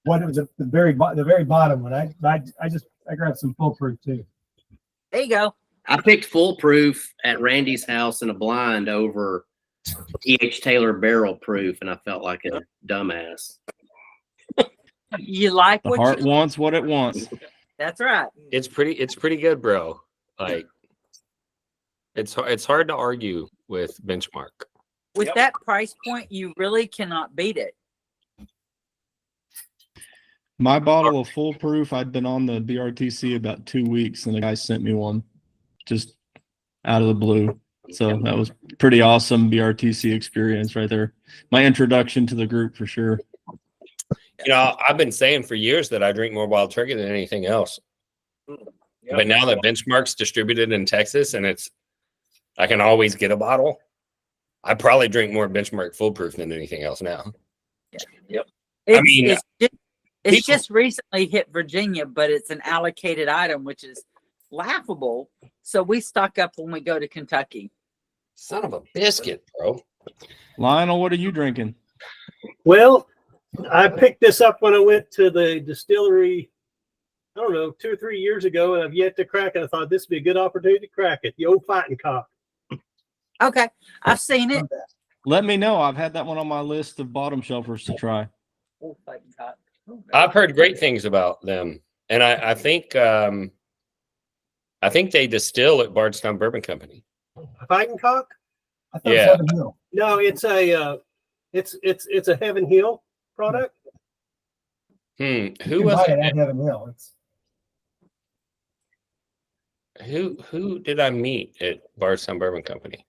What was the very bottom one? I grabbed some full proof too. There you go. I picked foolproof at Randy's house in a blind over T.H. Taylor barrel proof, and I felt like a dumbass. You like The what heart you wants what it wants. That's right. It's pretty good, bro. Like it's hard to argue with Benchmark. With that price point, you really cannot beat it. My bottle of foolproof, I'd been on the BRTC about 2 weeks, and the guy sent me one just out of the blue. So that was pretty awesome BRTC experience right there. My introduction to the group for sure. You know, I've been saying for years that I drink more wild turkey than anything else. Yep. But now that Benchmark's distributed in Texas and I can always get a bottle, I probably drink more Benchmark foolproof than anything else now. Yep. It's just recently hit Virginia, but it's an allocated item, which is laughable. So we stock up when we go to Kentucky. Son of a biscuit, bro. Lionel, what are you drinking? Well, I picked this up when I went to the distillery, I don't know, 2 or 3 years ago, and I've yet to crack it. I thought this would be a good opportunity to crack it. The old fighting cock. Okay. I've seen it. Let me know. I've had that one on my list of bottom shelfers to try. Oh, fighting cock. I've heard great things about them. And I think they distill at Bardstown Bourbon Company. Fighting cock? I thought it was Yeah. Heaven Hill. No, it's a Heaven Hill product. Who You can was buy it? it at Heaven Hill. Who did I meet at Bardstown Bourbon Company?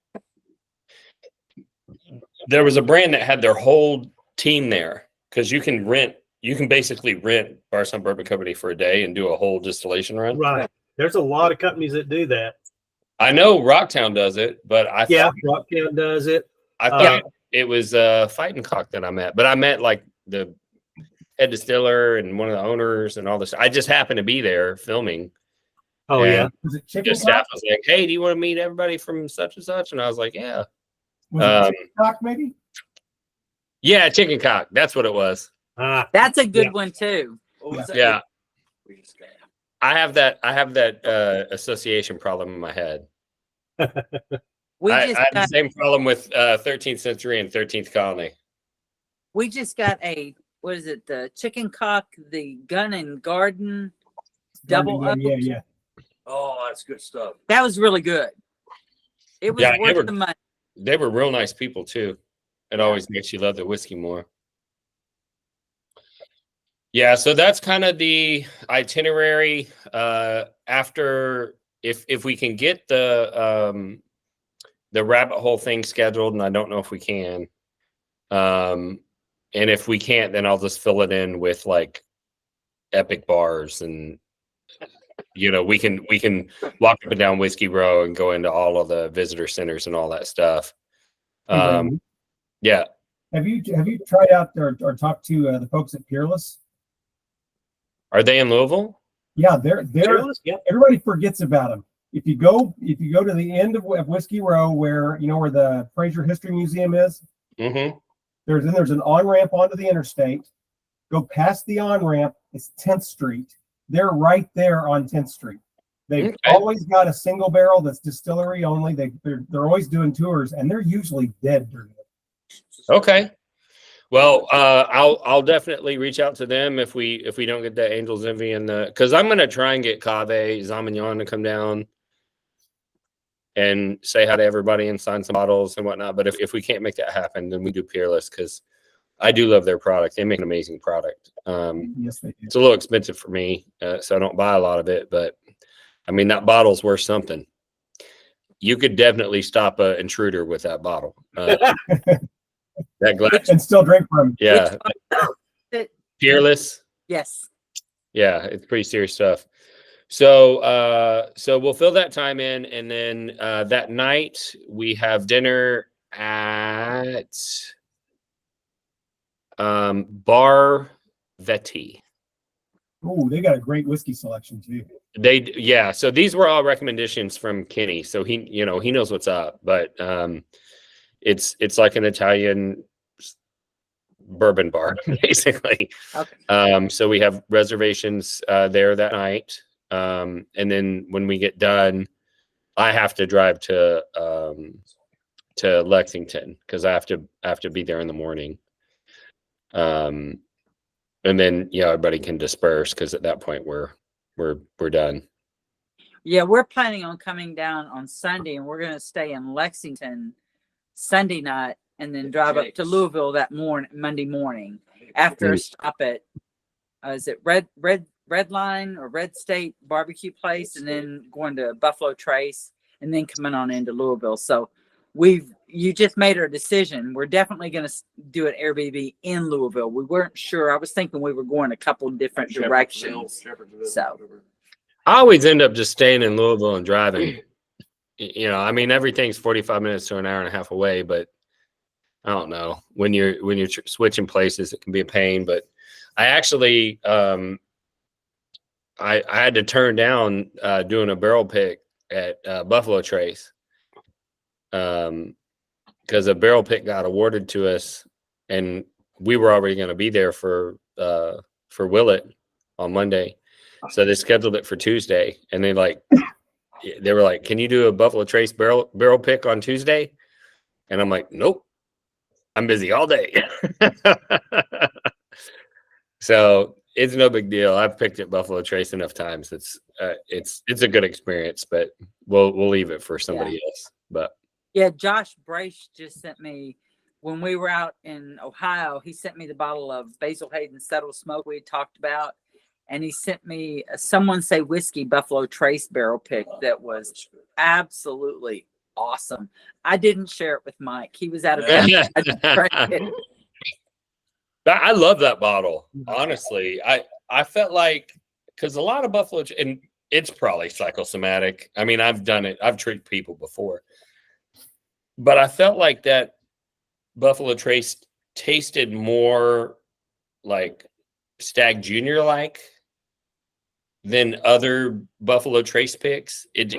There was a brand that had their whole team there because you can basically rent Bardstown Bourbon Company for a day and do a whole distillation run. Right. There's a lot of companies that do that. I know Rocktown does it, but I thought Rocktown does it. it was Fighting Cock that I met, but I met like the head distiller and one of the owners and all this. I just happened to be there filming. Oh, and yeah. Was it chicken Just staff cock? was like, "Hey, do you want to meet everybody from such and such?" And I was like, "Yeah, Was it chicken cock maybe? yeah, chicken cock. That's what it was." That's a good Yeah. one too. Yeah, I have that association problem in my head. We I just have the got, same problem with 13th Century and 13th Colony. we just got what is it? The chicken cock, the Gun and Garden double up. Yeah. Oh, that's good stuff. That was really good. It was Yeah, worth the money. They were real nice people too. It always makes you love the whiskey more. Yeah, so that's kind of the itinerary. After if we can get the rabbit hole thing scheduled, and I don't know if we can. And if we can't, then I'll just fill it in with like epic bars, and we can walk up and down Whiskey Row and go into all of the visitor centers and all that stuff. Yeah. Have you tried out or talked to the folks at Peerless? Are they in Louisville? Yeah, they're Yeah. everybody forgets about them. If you go to the end of Whiskey Row, where where the Fraser History Museum is, Mm-hmm. there's an on ramp onto the interstate. Go past the on ramp, it's 10th Street. They're right there on 10th Street. They've always got a single barrel that's distillery only. They're always doing tours, and they're usually dead during it. Okay. Well, I'll definitely reach out to them if we don't get the Angel's Envy and because I'm gonna try and get Cave Zamignon to come down and say hi to everybody and sign some bottles and whatnot. But if we can't make that happen, then we do Peerless because I do love their product. They make an amazing product. Yes, they do. It's a little expensive for me, so I don't buy a lot of it. But I mean, that bottle's worth something. You could definitely stop an intruder with that bottle. That glass And still drink from. Yeah. Peerless. Yes. Yeah, it's pretty serious stuff. So we'll fill that time in, and then that night we have dinner at Bar Vetti. Oh, they got a great whiskey selection too. So these were all recommendations from Kenny. So he knows what's up, but it's like an Italian bourbon bar, basically. Okay. So we have reservations there that night. And then when we get done, I have to drive to Lexington because I have to be there in the morning. And then everybody can disperse because at that point we're done. Yeah, we're planning on coming down on Sunday, and we're going to stay in Lexington Sunday night, and then drive up to Louisville that Monday morning after a stop at is it Red Line or Red State barbecue place, and then going to Buffalo Trace, and then coming on into Louisville. So you just made our decision. We're definitely going to do an Airbnb in Louisville. We weren't sure. I was thinking we were going a couple different directions. So I always end up just staying in Louisville and driving. I mean, everything's 45 minutes to an hour and a half away, but I don't know. When you're switching places, it can be a pain. But I actually, I had to turn down doing a barrel pick at Buffalo Trace because a barrel pick got awarded to us, and we were already going to be there for Willett on Monday. So they scheduled it for Tuesday, and they were like, "Can you do a Buffalo Trace barrel pick on Tuesday?" And I'm like, "Nope, I'm busy all day." So it's no big deal. I've picked at Buffalo Trace enough times. It's a good experience, but we'll leave it for somebody else. But yeah, Josh Brace just sent me when we were out in Ohio. He sent me the bottle of Basil Hayden Settle Smoke we talked about. And he sent me Someone Say Whiskey Buffalo Trace barrel pick that was absolutely awesome. I didn't share it with Mike. He was out of town. I love that bottle. Honestly, I felt like, because a lot of Buffalo, and it's probably psychosomatic. I mean, I've done it. I've treated people before, but I felt like that Buffalo Trace tasted more like Stag Junior than other Buffalo Trace picks. It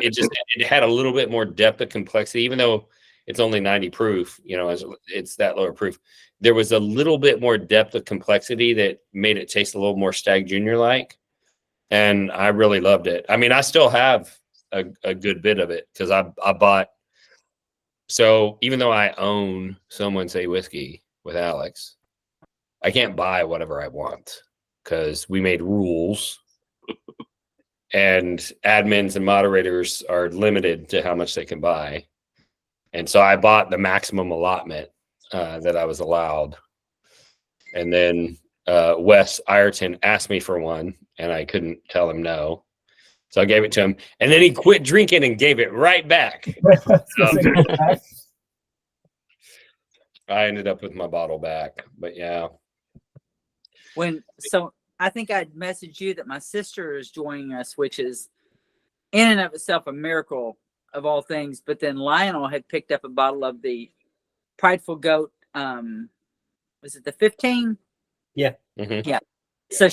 had a little bit more depth of complexity, even though it's only 90 proof, it's that lower proof. There was a little bit more depth of complexity that made it taste a little more Stag Junior and I really loved it. I mean, I still have a good bit of it because I bought. So even though I own Someone Say Whiskey with Alex, I can't buy whatever I want because we made rules. And admins and moderators are limited to how much they can buy. And so I bought the maximum allotment that I was allowed. And then Wes Ireton asked me for one, and I couldn't tell him no. So I gave it to him. And then he quit drinking and gave it right back. I ended up with my bottle back. But yeah. I think I'd messaged you that my sister is joining us, which is in and of itself a miracle of all things. But then Lionel had picked up a bottle of the Prideful Goat. Was it the 15? Yeah. Mm-hmm. Yeah. So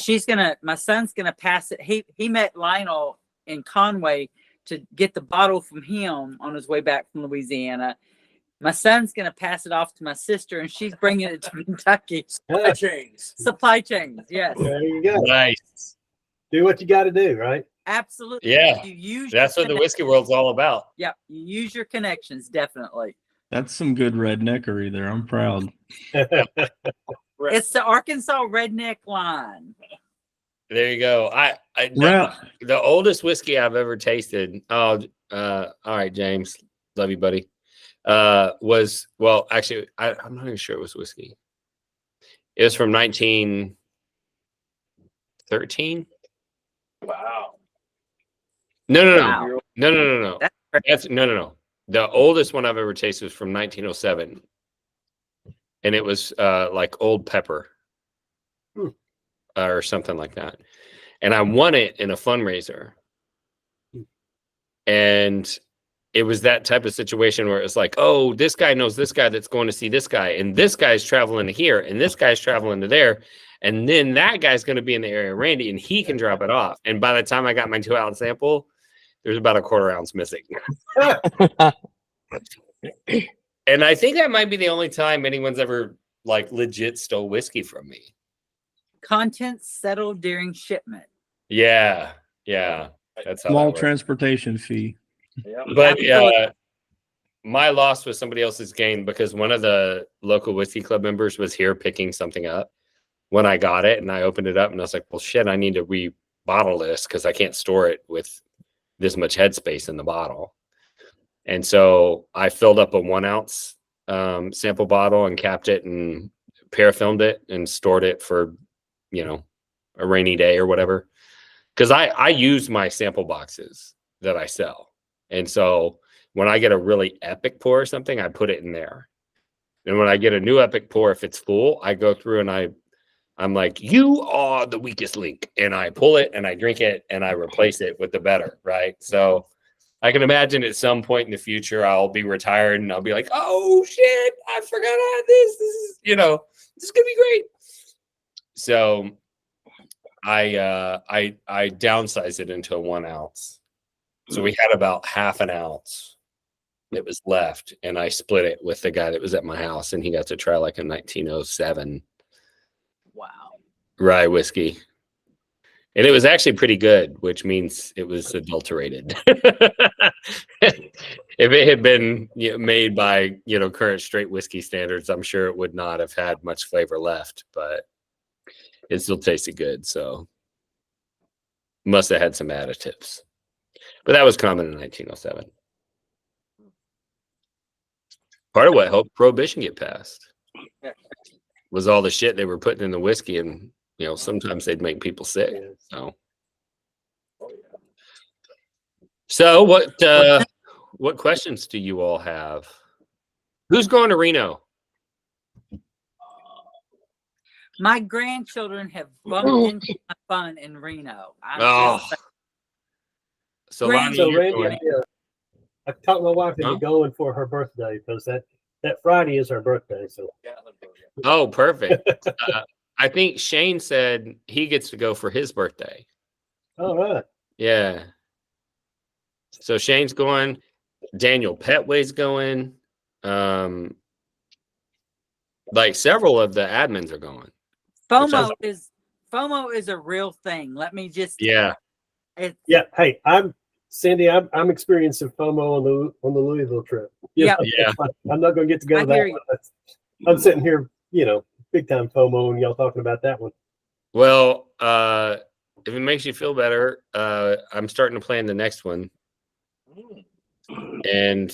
my son's gonna pass it. He met Lionel in Conway to get the bottle from him on his way back from Louisiana. My son's going to pass it off to my sister, and she's bringing it to Kentucky. Supply chains. Yes. There you go. Nice. Do what you got to do, right? Absolutely. Yeah. That's what the whiskey world's all about. Yeah. You use your connections. Definitely. That's some good redneckery there. I'm proud. It's the Arkansas Redneck line. There you go. The oldest whiskey I've ever tasted. All right, James. Love you, buddy. Actually, I'm not even sure it was whiskey. It was from 1913. Wow. No. Wow. That's no. The oldest one I've ever tasted was from 1907, and it was like Old Pepper or something like that. And I won it in a fundraiser, and it was that type of situation where it's like, oh, this guy knows this guy that's going to see this guy, and this guy's traveling to here, and this guy's traveling to there, and then that guy's going to be in the area of Randy, and he can drop it off. And by the time I got my 2-ounce sample, there's about a 1/4 ounce missing. And I think that might be the only time anyone's ever like legit stole whiskey from me. Contents settled during shipment. Yeah, yeah, that's how that Small works. transportation fee. But Absolutely. my loss was somebody else's gain because one of the local whiskey club members was here picking something up when I got it, and I opened it up and I was like, well, shit, I need to rebottle this because I can't store it with this much headspace in the bottle. And so I filled up a 1 ounce sample bottle and capped it and parafilmed it and stored it for, you know, a rainy day or whatever. Because I use my sample boxes that I sell. And so when I get a really epic pour or something, I put it in there. And when I get a new epic pour, if it's full, I go through and I'm like, you are the weakest link. And I pull it and I drink it and I replace it with the better, right? So I can imagine at some point in the future, I'll be retired and I'll be like, oh shit, I forgot I had this. This is, you know, this is gonna be great. So I downsized it into a 1 ounce. So we had about half an ounce that was left, and I split it with the guy that was at my house, and he got to try like a 1907 Wow. rye whiskey. And it was actually pretty good, which means it was adulterated. If it had been made by, current straight whiskey standards, I'm sure it would not have had much flavor left, but it still tasted good. So must have had some additives. But that was common in 1907. Part of what helped Prohibition get passed was all the shit they were putting in the whiskey, and sometimes they'd make people sick. So what questions do you all have? Who's going to Reno? My grandchildren have bumped into my fun in Reno. So Randy, Lonnie, you're Randy, going. I talked my wife into Huh? going for her birthday because that Friday is her birthday. So Oh, perfect. I think Shane said he gets to go for his birthday. all right. Yeah. So Shane's going. Daniel Petway's going. Like several of the admins are going. FOMO is a real thing. Let me just Yeah. Yeah. Hey, Cindy. I'm experiencing FOMO on the Louisville trip. Yeah. Yeah. I'm not going to get to go I to that hear one. you. I'm sitting here, big time FOMO, and y'all talking about that one. Well, if it makes you feel better, I'm starting to plan the next one. And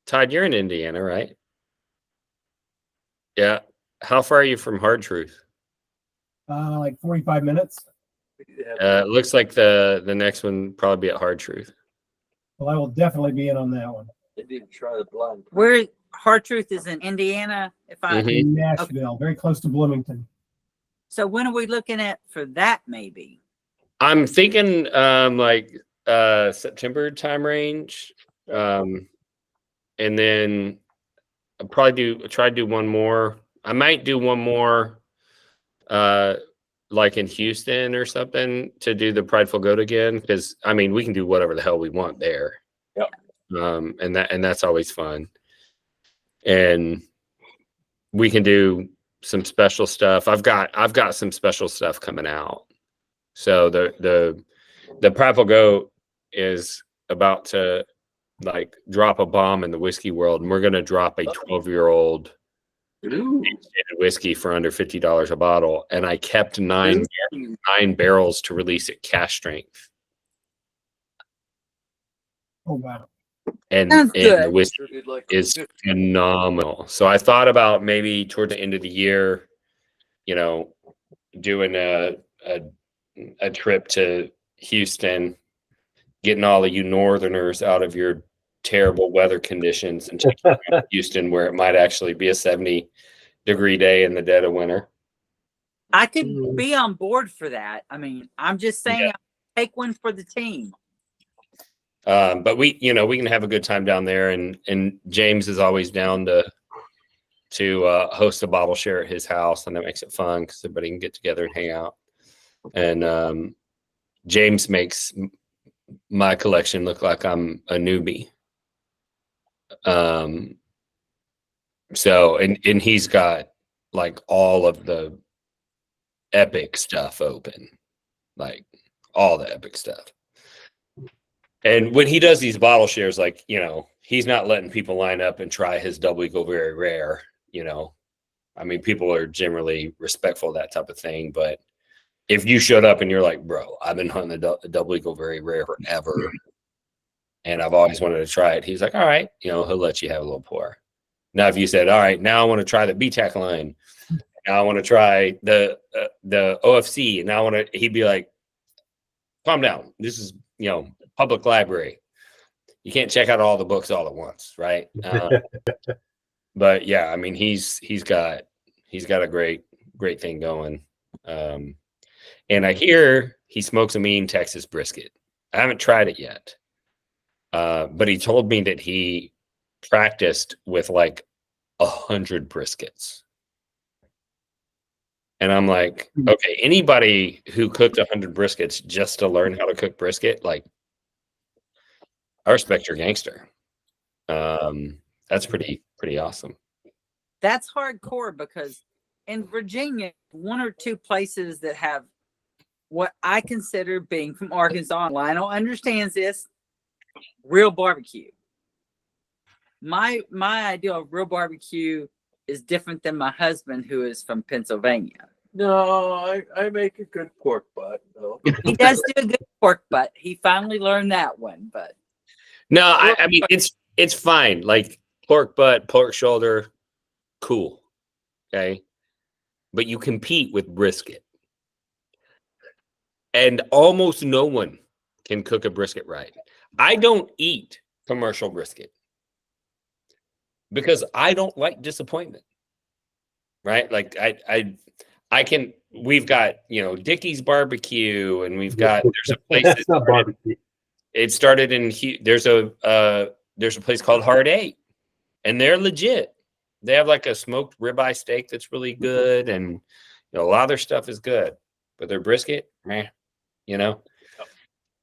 Todd, you're in Indiana, right? Yeah. How far are you from Hard Truth? Like 45 minutes. It looks like the next one probably be at Hard Truth. Well, I will definitely be in on that one. They didn't try the blind. Where Hard Truth is in Indiana. If I Mhm. In Nashville, very close to Bloomington. So when are we looking at for that? Maybe. I'm thinking like September time range. And then I'll probably try to do one more. I might do one more like in Houston or something to do the Prideful Goat again, because we can do whatever the hell we want there. Yep. And that's always fun. And we can do some special stuff. I've got some special stuff coming out. So the Prideful Goat is about to like drop a bomb in the whiskey world, and we're gonna drop a 12-year-old whiskey for under $50 a bottle. And I kept nine barrels to release at cash strength. Oh, wow. Sounds And good. the whiskey is phenomenal. So I thought about maybe toward the end of the year, doing a trip to Houston, getting all of you Northerners out of your terrible weather conditions and taking you to Houston, where it might actually be a 70-degree day in the dead of winter. I could be on board for that. I'm just saying, Yeah. I'll take one for the team. But we can have a good time down there, and James is always down to host a bottle share at his house, and that makes it fun because everybody can get together and hang out. And James makes my collection look like I'm a newbie. So and he's got like all of the epic stuff open, like all the epic stuff. And when he does these bottle shares, like, you know, he's not letting people line up and try his double eagle very rare, you know. I mean, people are generally respectful of that type of thing, but if you showed up and you're like, bro, I've been hunting the double eagle very rare forever, and I've always wanted to try it, he's like, all right, you know, he'll let you have a little pour. Now, if you said, all right, now I want to try the BTAC line, now I want to try the OFC, and now I want to, he'd be like, calm down. This is, you know, public library. You can't check out all the books all at once, right? But yeah, I mean, he's got a great thing going. And I hear he smokes a mean Texas brisket. I haven't tried it yet. But he told me that he practiced with like 100 briskets. And I'm like, okay, anybody who cooked 100 briskets just to learn how to cook brisket, like, I respect your gangster. That's pretty awesome. That's hardcore, because in Virginia, one or two places that have what I consider, being from Arkansas, and Lionel understands this, real barbecue. My idea of real barbecue is different than my husband, who is from Pennsylvania. No, I make a good pork butt though. He does do a good pork butt. He finally learned that one, but No, I mean, it's fine. Like pork butt, pork shoulder, cool. Okay. But you compete with brisket. And almost no one can cook a brisket right. I don't eat commercial brisket because I don't like disappointment. Right? Like I can, we've got, you know, Dickie's Barbecue, and we've got, there's a place That's not barbecue. it started in, there's a place called Hard Eight, and they're legit. They have like a smoked ribeye steak that's really good, and you know, a lot of their stuff is good, but their brisket, meh, you know.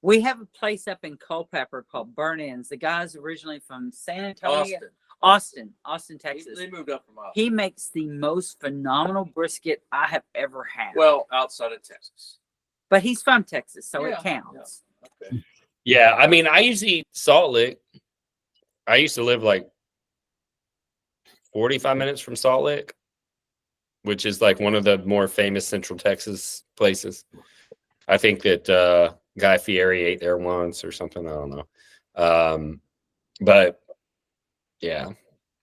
we have a place up in Culpeper called Burn-Ins. The guy's originally from San Antonio, Austin, Texas. They moved up from Austin. He makes the most phenomenal brisket I have ever had. Well, outside of Texas. But he's from Texas, so Yeah, it counts. yeah. Okay. Yeah, I mean, I used to eat Salt Lick. I used to live like 45 minutes from Salt Lick, which is like one of the more famous Central Texas places. I think that Guy Fieri ate there once or something. I don't know. But yeah,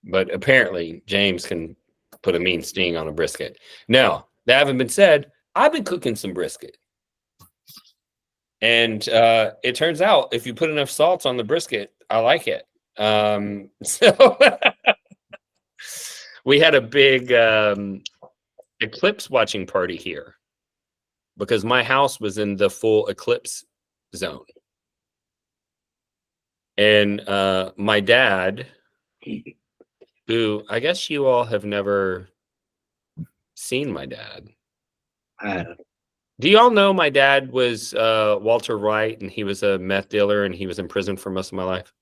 but apparently James can put a mean sting on a brisket. Now, that having been said, I've been cooking some brisket. And it turns out if you put enough salt on the brisket, I like it. So we had a big eclipse watching party here because my house was in the full eclipse zone. And my dad, who I guess you all have never seen my dad. Do you all know my dad was Walter Wright, and he was a meth dealer, and he was in prison for most of my life?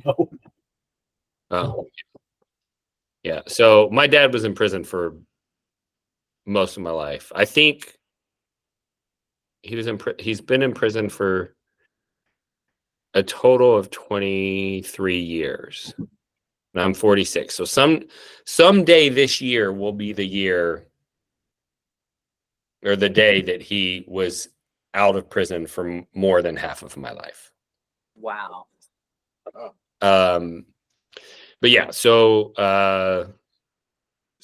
No. Oh, yeah. So my dad was in prison for most of my life. I think he was he's been in prison for a total of 23 years. And I'm 46. So someday this year will be the year or the day that he was out of prison for more than half of my life. Wow. But yeah, so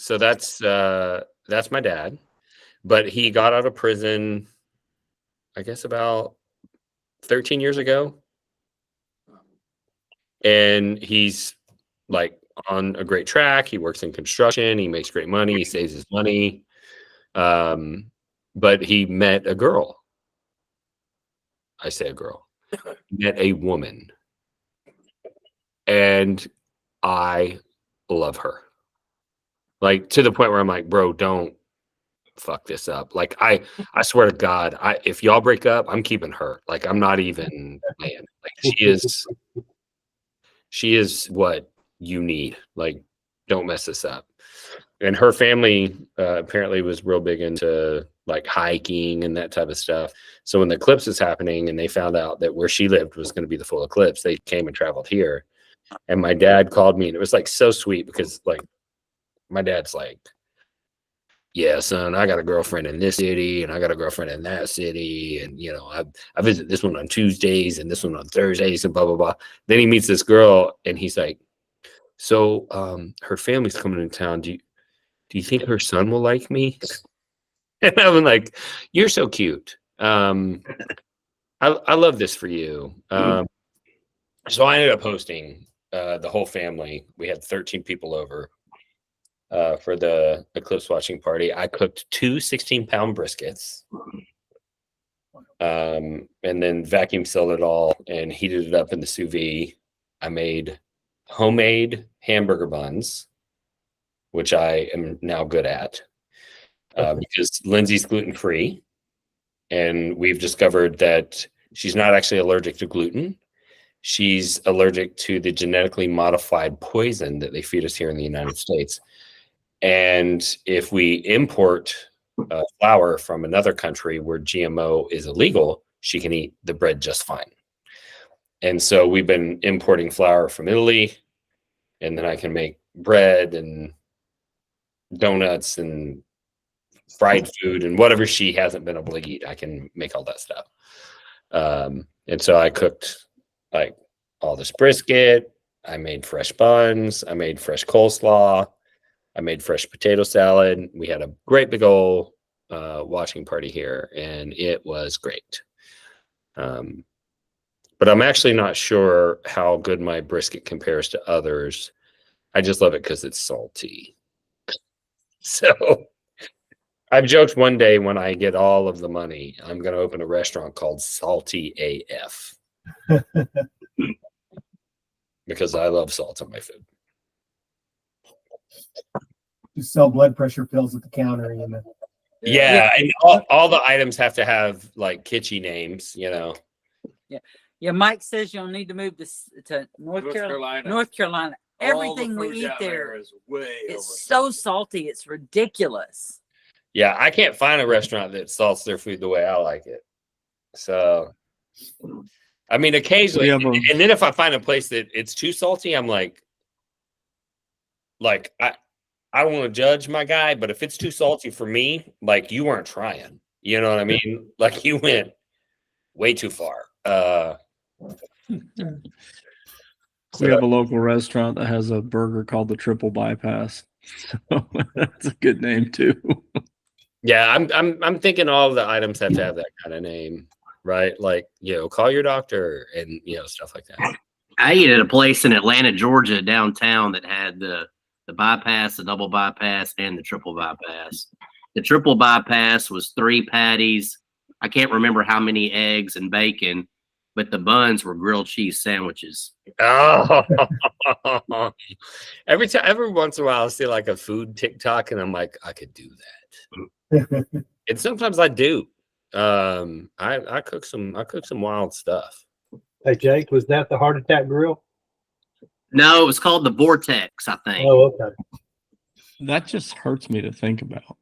that's my dad, but he got out of prison, I guess about 13 years ago. And he's like on a great track. He works in construction. He makes great money. He saves his money. But he met a girl. I say a girl. Met a woman. And I love her. Like to the point where I'm like, bro, don't fuck this up. Like I swear to God, if y'all break up, I'm keeping her. Like I'm not even playing. Like she is what you need. Like don't mess this up. and her family apparently was real big into like hiking and that type of stuff. So when the eclipse was happening and they found out that where she lived was going to be the full eclipse, they came and traveled here. And my dad called me, and it was like so sweet because like my dad's like, yeah, son, I got a girlfriend in this city and I got a girlfriend in that city. And, you know, I visit this one on Tuesdays and this one on Thursdays and blah, blah, blah. Then he meets this girl and he's like, so her family's coming in town. Do you think her son will like me? And I'm like, you're so cute. I love this for you. So I ended up hosting the whole family. We had 13 people over for the eclipse watching party. I cooked 2 16-pound briskets, and then vacuum sealed it all and heated it up in the sous vide. I made homemade hamburger buns, which I am now good at because Lindsay's gluten-free, and we've discovered that she's not actually allergic to gluten. She's allergic to the genetically modified poison that they feed us here in the United States. And if we import flour from another country where GMO is illegal, she can eat the bread just fine. And so we've been importing flour from Italy, and then I can make bread and donuts and fried food and whatever she hasn't been able to eat. I can make all that stuff. And so I cooked like all this brisket. I made fresh buns. I made fresh coleslaw. I made fresh potato salad. We had a great big old watching party here, and it was great. But I'm actually not sure how good my brisket compares to others. I just love it because it's salty. So I've joked one day when I get all of the money, I'm going to open a restaurant called Salty AF. Because I love salt on my food. You sell blood pressure pills at the counter, you know. Yeah, and all the items have to have like kitschy names, you know. Yeah, Mike says you'll need to move to North Carolina. North Carolina. Everything we eat there is way it's so salty, it's ridiculous. Yeah, I can't find a restaurant that salts their food the way I like it. So, I mean, occasionally, and then if I find a place that it's too salty, I'm like I don't want to judge my guy, but if it's too salty for me, like you weren't trying. You know what I mean? Like you went way too far. We have a local restaurant that has a burger called the Triple Bypass. So that's a good name too. Yeah, I'm thinking all of the items have to have that kind of name, right? Like, you know, call your doctor and stuff like that. I ate at a place in Atlanta, Georgia, downtown that had the bypass, the double bypass, and the triple bypass. The triple bypass was 3 patties. I can't remember how many eggs and bacon, but the buns were grilled cheese sandwiches. Oh, every once in a while, I see like a food TikTok, and I'm like, I could do that. And sometimes I do. I cook some wild stuff. Hey Jake, was that the heart attack grill? No, it was called the Vortex, I think. Oh, okay. That just hurts me to think about.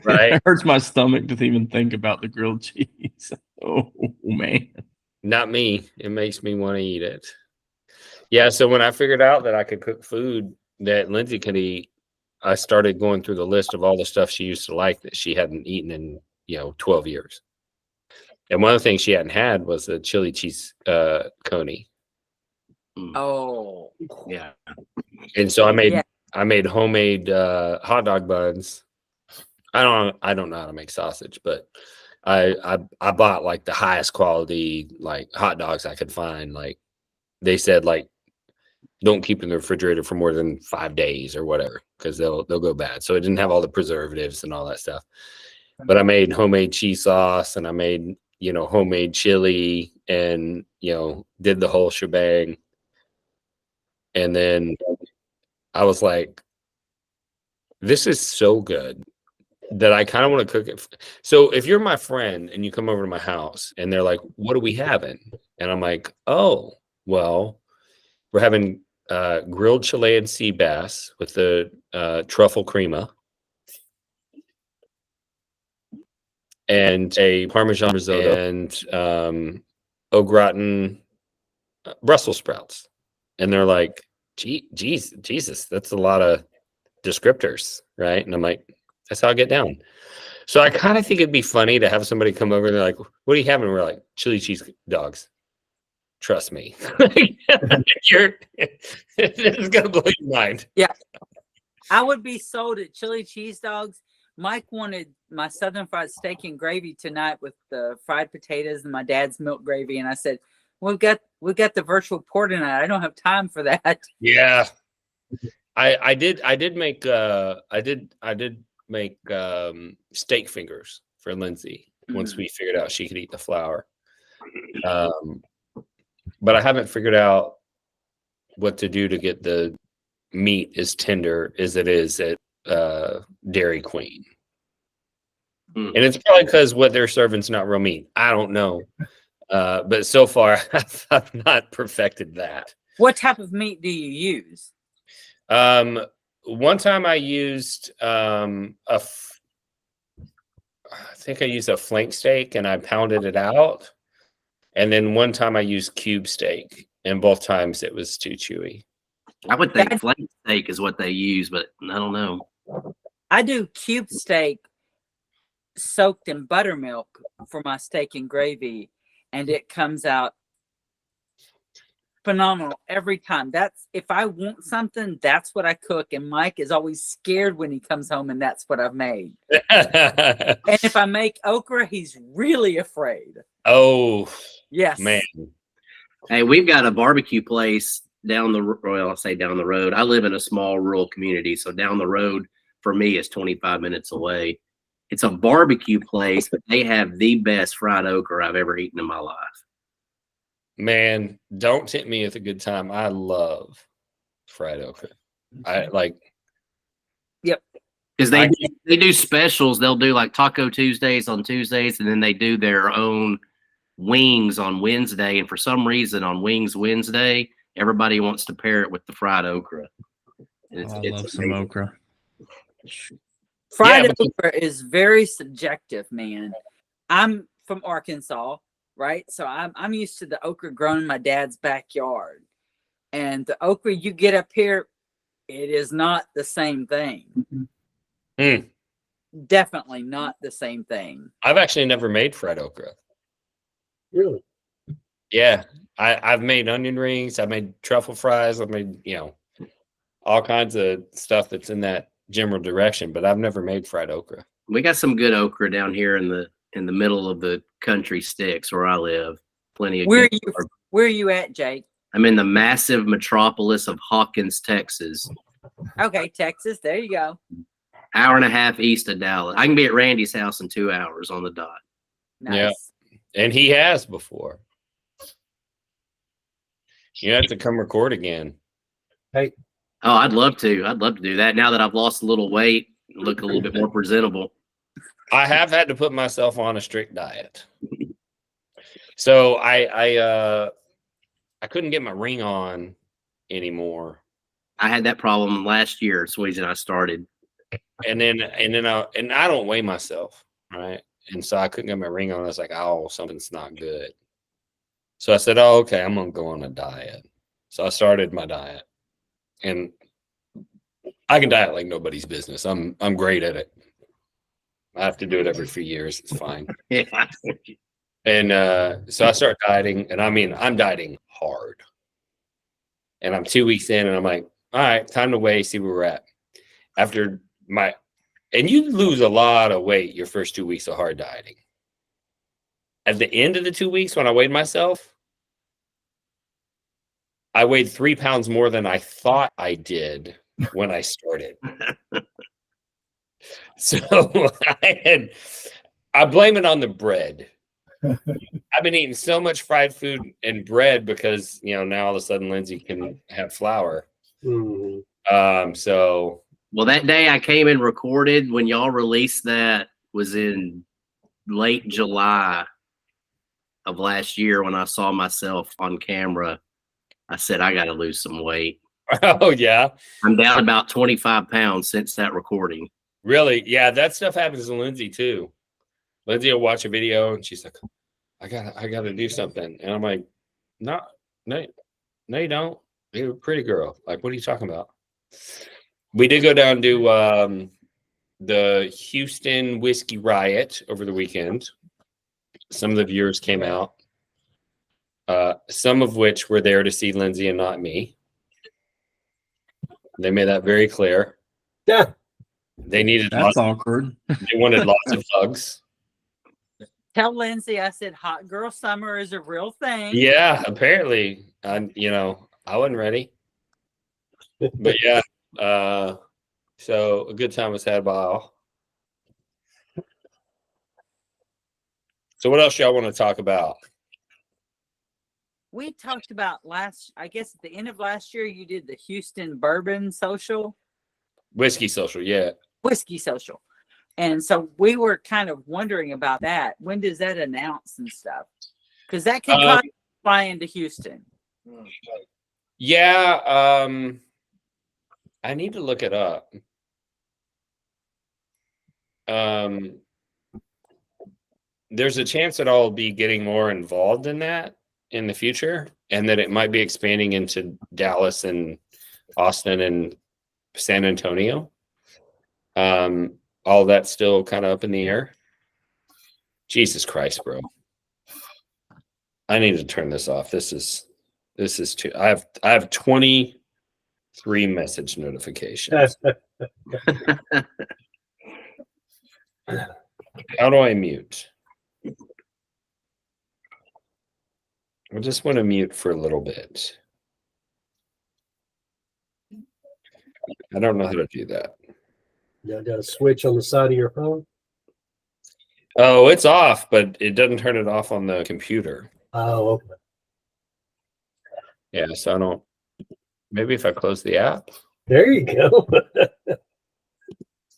Right? It hurts my stomach to even think about the grilled cheese. Oh man. Not me. It makes me want to eat it. Yeah. So when I figured out that I could cook food that Lindsay could eat, I started going through the list of all the stuff she used to like that she hadn't eaten in 12 years. And one of the things she hadn't had was a chili cheese coney. Oh, Yeah. And so I made homemade hot dog buns. I don't know how to make sausage, but I bought like the highest quality like hot dogs I could find. Like they said, like don't keep in the refrigerator for more than 5 days or whatever because they'll go bad. So it didn't have all the preservatives and all that stuff. But I made homemade cheese sauce and I made homemade chili and did the whole shebang. And then I was like, this is so good that I kind of want to cook it. So if you're my friend and you come over to my house and they're like, what are we having? And I'm like, oh, well, we're having grilled Chilean sea bass with the truffle crema, and a Parmesan risotto, and au gratin Brussels sprouts. And they're like, Jesus, that's a lot of descriptors, right? And I'm like, that's how I get down. So I kind of think it'd be funny to have somebody come over and they're like, what are you having? And we're like, chili cheese dogs. Trust me. This is going to blow your mind. Yeah. I would be sold at chili cheese dogs. Mike wanted my southern fried steak and gravy tonight with the fried potatoes and my dad's milk gravy. And I said, we've got the virtual pour tonight. I don't have time for that. Yeah. I did make steak fingers for Lindsay once we figured out she could eat the flour. But I haven't figured out what to do to get the meat as tender as it is at Dairy Queen. And it's probably because what they're serving is not real meat. I don't know. But so far, I've not perfected that. What type of meat do you use? One time I used I think I used a flank steak and I pounded it out. And then one time I used cube steak, and both times it was too chewy. I would think flank steak is what they use, but I don't know. I do cube steak soaked in buttermilk for my steak and gravy, and it comes out phenomenal every time. That's if I want something, that's what I cook. And Mike is always scared when he comes home, and that's what I've made. And if I make okra, he's really afraid. Oh, yes, man. Hey, we've got a barbecue place down the well, I'll say down the road. I live in a small rural community, so down the road for me is 25 minutes away. It's a barbecue place, but they have the best fried okra I've ever eaten in my life. Man, don't tempt me with a good time. I love fried okra. I like. Yep. Because they do specials. They'll do like Taco Tuesdays on Tuesdays, and then they do their own wings on Wednesday. And for some reason, on Wings Wednesday, everybody wants to pair it with the fried okra. I love some okra. Fried okra is very subjective, man. I'm from Arkansas, right? So I'm used to the okra grown in my dad's backyard. And the okra you get up here, it is not the same thing. Definitely not the same thing. I've actually never made fried okra. Really? Yeah. I've made onion rings. I've made truffle fries. I've made, all kinds of stuff that's in that general direction, but I've never made fried okra. We got some good okra down here in the middle of the country sticks where I live. Plenty of Where good are you at, Jake? I'm in the massive metropolis of Hawkins, Texas. Okay, Texas. There you go. Hour and a half east of Dallas. I can be at Randy's house in 2 hours on the dot. Nice. Yeah. And he has before. You have to come record again. Hey. Oh, I'd love to. I'd love to do that. Now that I've lost a little weight, look a little bit more presentable. I have had to put myself on a strict diet. So I couldn't get my ring on anymore. I had that problem last year. It's the reason I started. And then I don't weigh myself, right? And so I couldn't get my ring on. I was like, oh, something's not good. So I said, oh, okay, I'm gonna go on a diet. So I started my diet. And I can diet like nobody's business. I'm great at it. I have to do it every few years. It's fine. Yeah. And so I start dieting, and I mean, I'm dieting hard. And I'm 2 weeks in, and I'm like, all right, time to weigh, see where we're at. And you lose a lot of weight your first 2 weeks of hard dieting. At the end of the 2 weeks, when I weighed myself, I weighed 3 pounds more than I thought I did when I started. So I blame it on the bread. I've been eating so much fried food and bread because, now all of a sudden Lindsay can have flour. Mm-hmm. Well, that day I came and recorded when y'all released that was in late July of last year when I saw myself on camera. I said, I got to lose some weight. Oh yeah, I'm down about 25 pounds since that recording. really? Yeah, that stuff happens to Lindsay too. Lindsay will watch a video and she's like, I gotta do something. And I'm like, no, no, no, you don't. You're a pretty girl. Like, what are you talking about? We did go down to the Houston Whiskey Riot over the weekend. Some of the viewers came out, some of which were there to see Lindsay and not me. They made that very clear. Yeah. They needed That's lots, awkward. they wanted lots of hugs. Tell Lindsay I said hot girl summer is a real thing. Yeah, apparently. I wasn't ready. But yeah, so a good time was had by all. So what else y'all want to talk about? We talked about I guess at the end of last year, you did the Houston Bourbon Social, Whiskey social, yeah. Whiskey Social. And so we were kind of wondering about that. When does that announce and stuff? Because that could cause you to fly into Houston. Yeah, I need to look it up. There's a chance that I'll be getting more involved in that in the future, and that it might be expanding into Dallas and Austin and San Antonio. All that's still kind of up in the air. Jesus Christ, bro. I need to turn this off. This is too. I have 23 message notifications. How do I mute? I just want to mute for a little bit. I don't know how to do that. You got a switch on the side of your phone? Oh, it's off, but it doesn't turn it off on the computer. Oh, okay. Yeah, so I don't. Maybe if I close the app. There you go.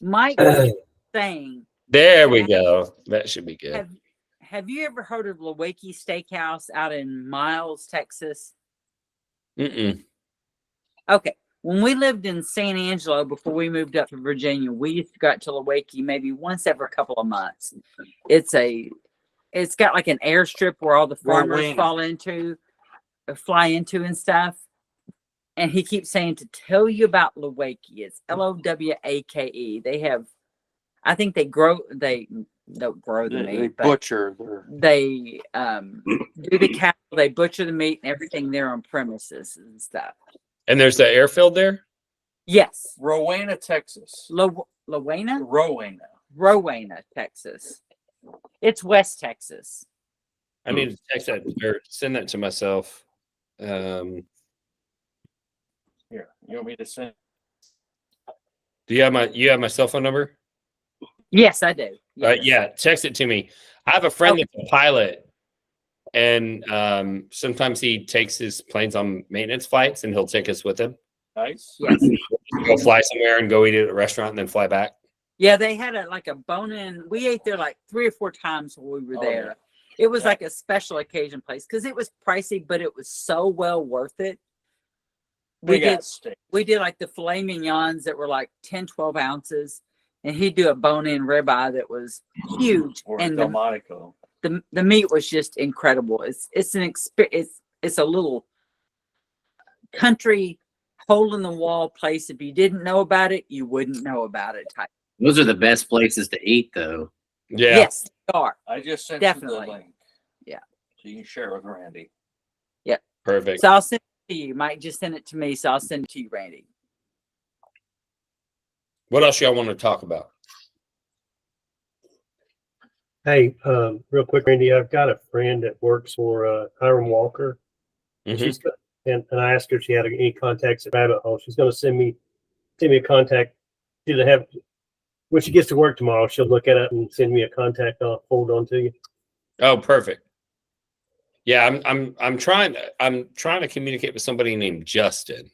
Mike was saying. There we go. That should be good. Have you ever heard of Lawakey Steakhouse out in Miles, Texas? Mm-mm. Okay. When we lived in San Angelo before we moved up to Virginia, we used to go out to Lawakey maybe once every couple of months. It's got like an airstrip where all the farmers fly into and stuff. And he keeps saying to tell you about Lawakey. It's Lowake. I think they don't grow the meat. They butcher their. They do the cattle, they butcher the meat and everything there on premises and stuff. And there's the airfield there? Yes. Rowena, Texas. Rowena, Rowena. Texas. It's West Texas. I need to text that or send that to myself. Here, you want me to send? Do you have my cell phone number? Yes, I do. Yes. Yeah, text it to me. I have a friend that's a pilot, and sometimes he takes his planes on maintenance flights, and he'll take us with him. Nice. Yes. Go fly somewhere and go eat at a restaurant, and then fly back. Yeah, they had a bone-in. We ate there like 3 or 4 times when we were there. Yeah. It was like a special occasion place because it was pricey, but it was so well worth it. We did like the filet mignons that were like 10, 12 ounces, and he'd do a bone-in ribeye that was huge. Or and Delmonico. the meat was just incredible. It's an experience. It's a little country hole in the wall place. If you didn't know about it, you wouldn't know about it. Type. Those are the best places to eat, though. Yeah. Yes, they are. I just sent Definitely. you the link. Yeah. So you can share it with Randy. Perfect. So I'll send it to you. Mike just sent it to me, so I'll send it to you, Randy. What else y'all want to talk about? Hey, real quick, Randy, I've got a friend that works for Hiram Walker. Mhm. She's got, and I asked her if she had any contacts at Rabbit Hole. She's going to send me a contact. She'll have when she gets to work tomorrow. She'll look at it and send me a contact. I'll forward on to you. Oh, perfect. Yeah, I'm trying to communicate with somebody named Justin.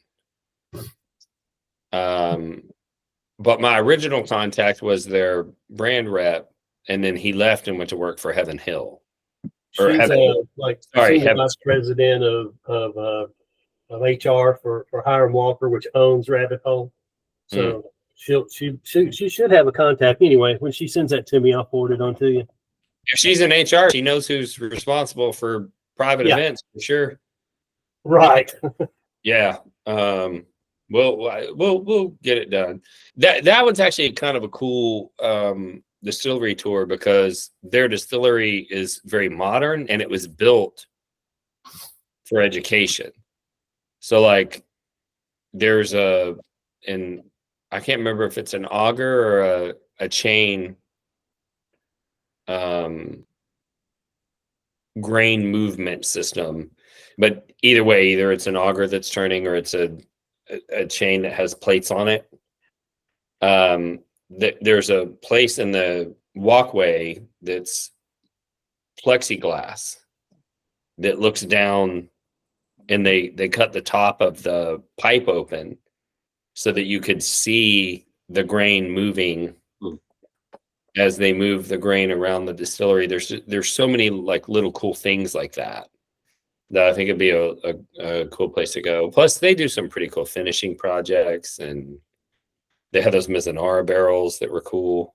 But my original contact was their brand rep, and then he left and went to work for Heaven Hill. Or She's Heaven, like sorry, senior Heaven. vice president of of HR for Hiram Walker, which owns Rabbit Hole. So she should have a contact anyway. When she sends that to me, I'll forward it on to you. If she's in HR, she knows who's responsible for private events for sure. Right. Yeah. We'll get it done. That one's actually kind of a cool distillery tour because their distillery is very modern and it was built for education. So like there's I can't remember if it's an auger or a chain grain movement system, but either way, either it's an auger that's turning or it's a chain that has plates on it. There's a place in the walkway that's plexiglass that looks down, and they cut the top of the pipe open so that you could see the grain moving as they move the grain around the distillery. There's so many like little cool things like that I think it'd be a cool place to go. Plus, they do some pretty cool finishing projects, and they had those Mizunara barrels that were cool.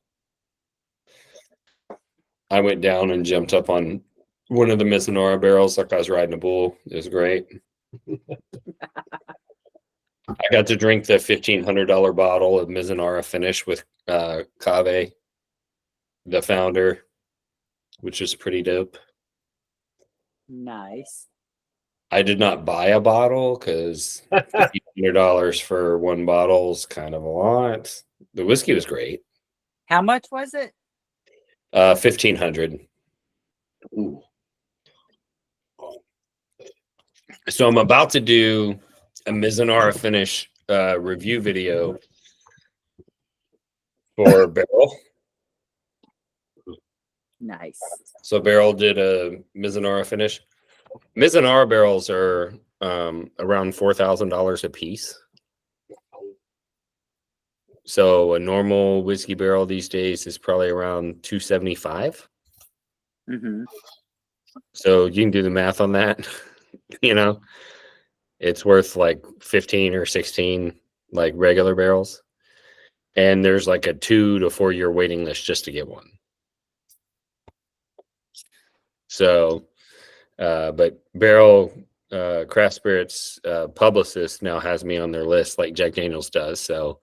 I went down and jumped up on one of the Mizunara barrels like I was riding a bull. It was great. I got to drink the $1,500 bottle of Mizunara finish with Kave, the founder, which is pretty dope. Nice. I did not buy a bottle because $1,500 for one bottle is kind of a lot. The whiskey was great. How much was it? $1,500. So I'm about to do a Mizunara finish review video for Barrel. Nice. So Barrel did a Mizunara finish. Mizunara barrels are around $4,000 a piece. So a normal whiskey barrel these days is probably around $275. Mm-hmm. So you can do the math on that. You know, it's worth like 15 or 16 like regular barrels. And there's like a 2 to 4 year waiting list just to get one. So, but Barrel Craft Spirits publicist now has me on their list like Jack Daniels does. So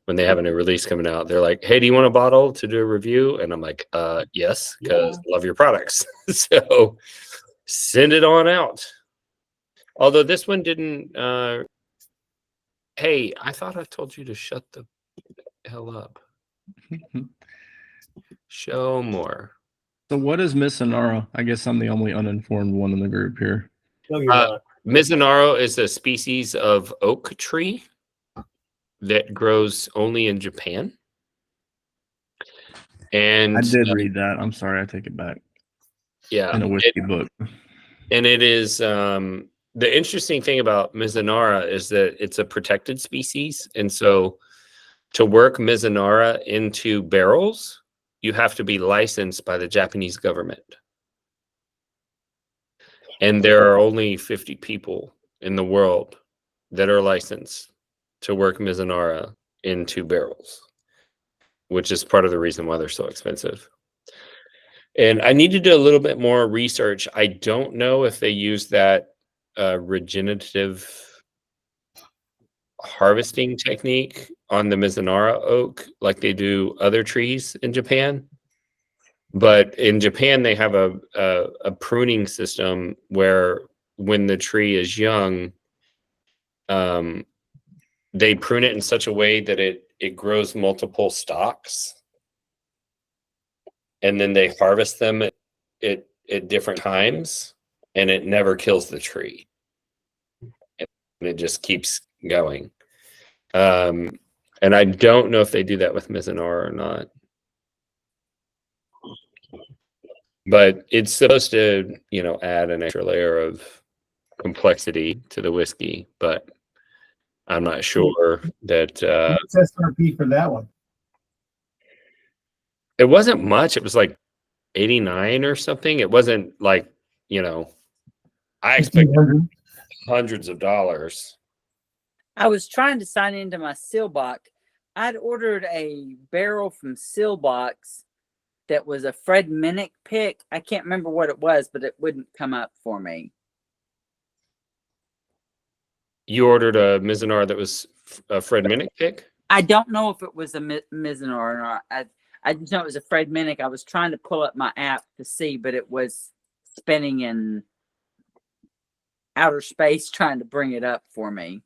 when they have a new release coming out, they're like, hey, do you want a bottle to do a review? And I'm like, yes, because I love your products. So send it on out. Although this one didn't, hey, I thought I told you to shut the hell up. Show more. So what is Mizunara? I guess I'm the only uninformed one in the group here. No, you're not. Mizunara is a species of oak tree that grows only in Japan. And I did read that. I'm sorry, I take it back. Yeah. In a whiskey book. And it is the interesting thing about Mizunara is that it's a protected species. And so to work Mizunara into barrels, you have to be licensed by the Japanese government. And there are only 50 people in the world that are licensed to work Mizunara into barrels, which is part of the reason why they're so expensive. And I need to do a little bit more research. I don't know if they use that regenerative harvesting technique on the Mizunara oak like they do other trees in Japan. But in Japan, they have a pruning system where when the tree is young, they prune it in such a way that it grows multiple stalks. And then they harvest them at different times, and it never kills the tree. And it just keeps going. And I don't know if they do that with Mizunara or not. But it's supposed to, you know, add an extra layer of complexity to the whiskey, but I'm not sure that What's SRP for that one? it wasn't much. It was like 89 or something. It wasn't like, you know, I expected 1,500. hundreds of dollars. I was trying to sign into my Sealbox. I'd ordered a barrel from Sealbox that was a Fred Minnick pick. I can't remember what it was, but it wouldn't come up for me. You ordered a Mizunar that was a Fred Minnick pick? I don't know if it was a Mizunar or not. I just know it was a Fred Minnick. I was trying to pull up my app to see, but it was spinning in outer space trying to bring it up for me.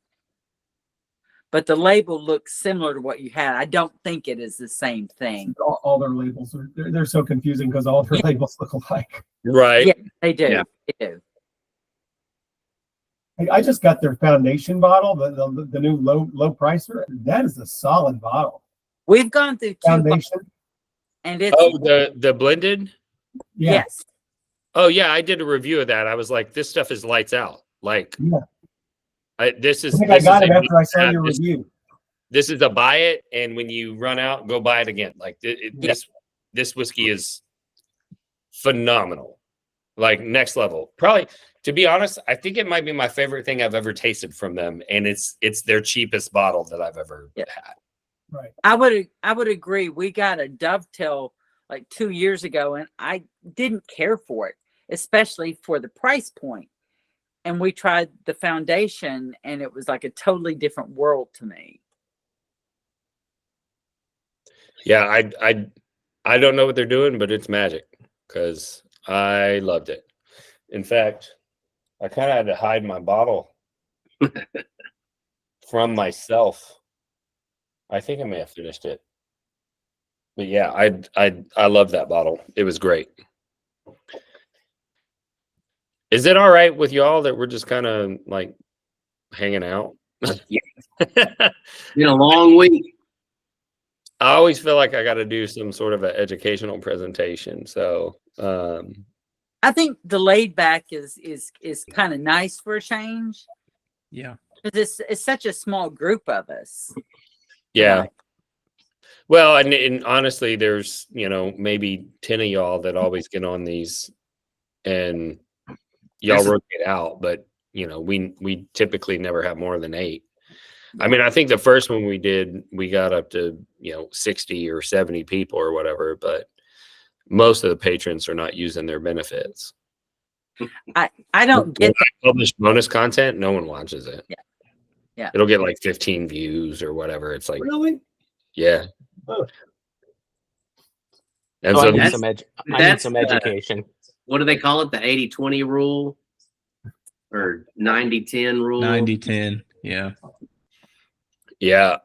But the label looks similar to what you had. I don't think it is the same thing. All their labels are they're so confusing because all their labels look alike. Right. Yeah, they do. Yeah. They do. Hey, I just got their foundation bottle, the new low pricer. That is a solid bottle. We've gone through two Foundation. and it's Oh, the blended? Yeah. yes. Oh yeah, I did a review of that. I was like, this stuff is lights out. Like Yeah. this is I think this I got is it a after I saw must-have. your This- review. This is a buy it, and when you run out, go buy it again. Like this whiskey is phenomenal, like next level. Probably, to be honest, I think it might be my favorite thing I've ever tasted from them, and it's their cheapest bottle that I've ever had. Right. I would agree. We got a Dovetail like 2 years ago, and I didn't care for it, especially for the price point. And we tried the foundation, and it was like a totally different world to me. Yeah, I don't know what they're doing, but it's magic because I loved it. In fact, I kind of had to hide my bottle from myself. I think I may have finished it. But yeah, I love that bottle. It was great. Is it all right with y'all that we're just kind of like hanging out? Been a long week. I always feel like I got to do some sort of an educational presentation. So I think the laid back is kind of nice for a change Yeah. because it's such a small group of us. yeah. Well, and honestly, there's maybe 10 of y'all that always get on these, and y'all rotate out. But we typically never have more than 8. I mean, I think the first one we did, we got up to 60 or 70 people or whatever, but most of the patrons are not using their benefits. I don't When get I publish bonus content, no one watches it. Yeah. It'll get like 15 views or whatever. It's like, Really? yeah. Oh. And So so I need that's- some I need that's some the- education. What do they call it? The 80-20 rule or 90-10 rule? 90-10. Yeah. yeah.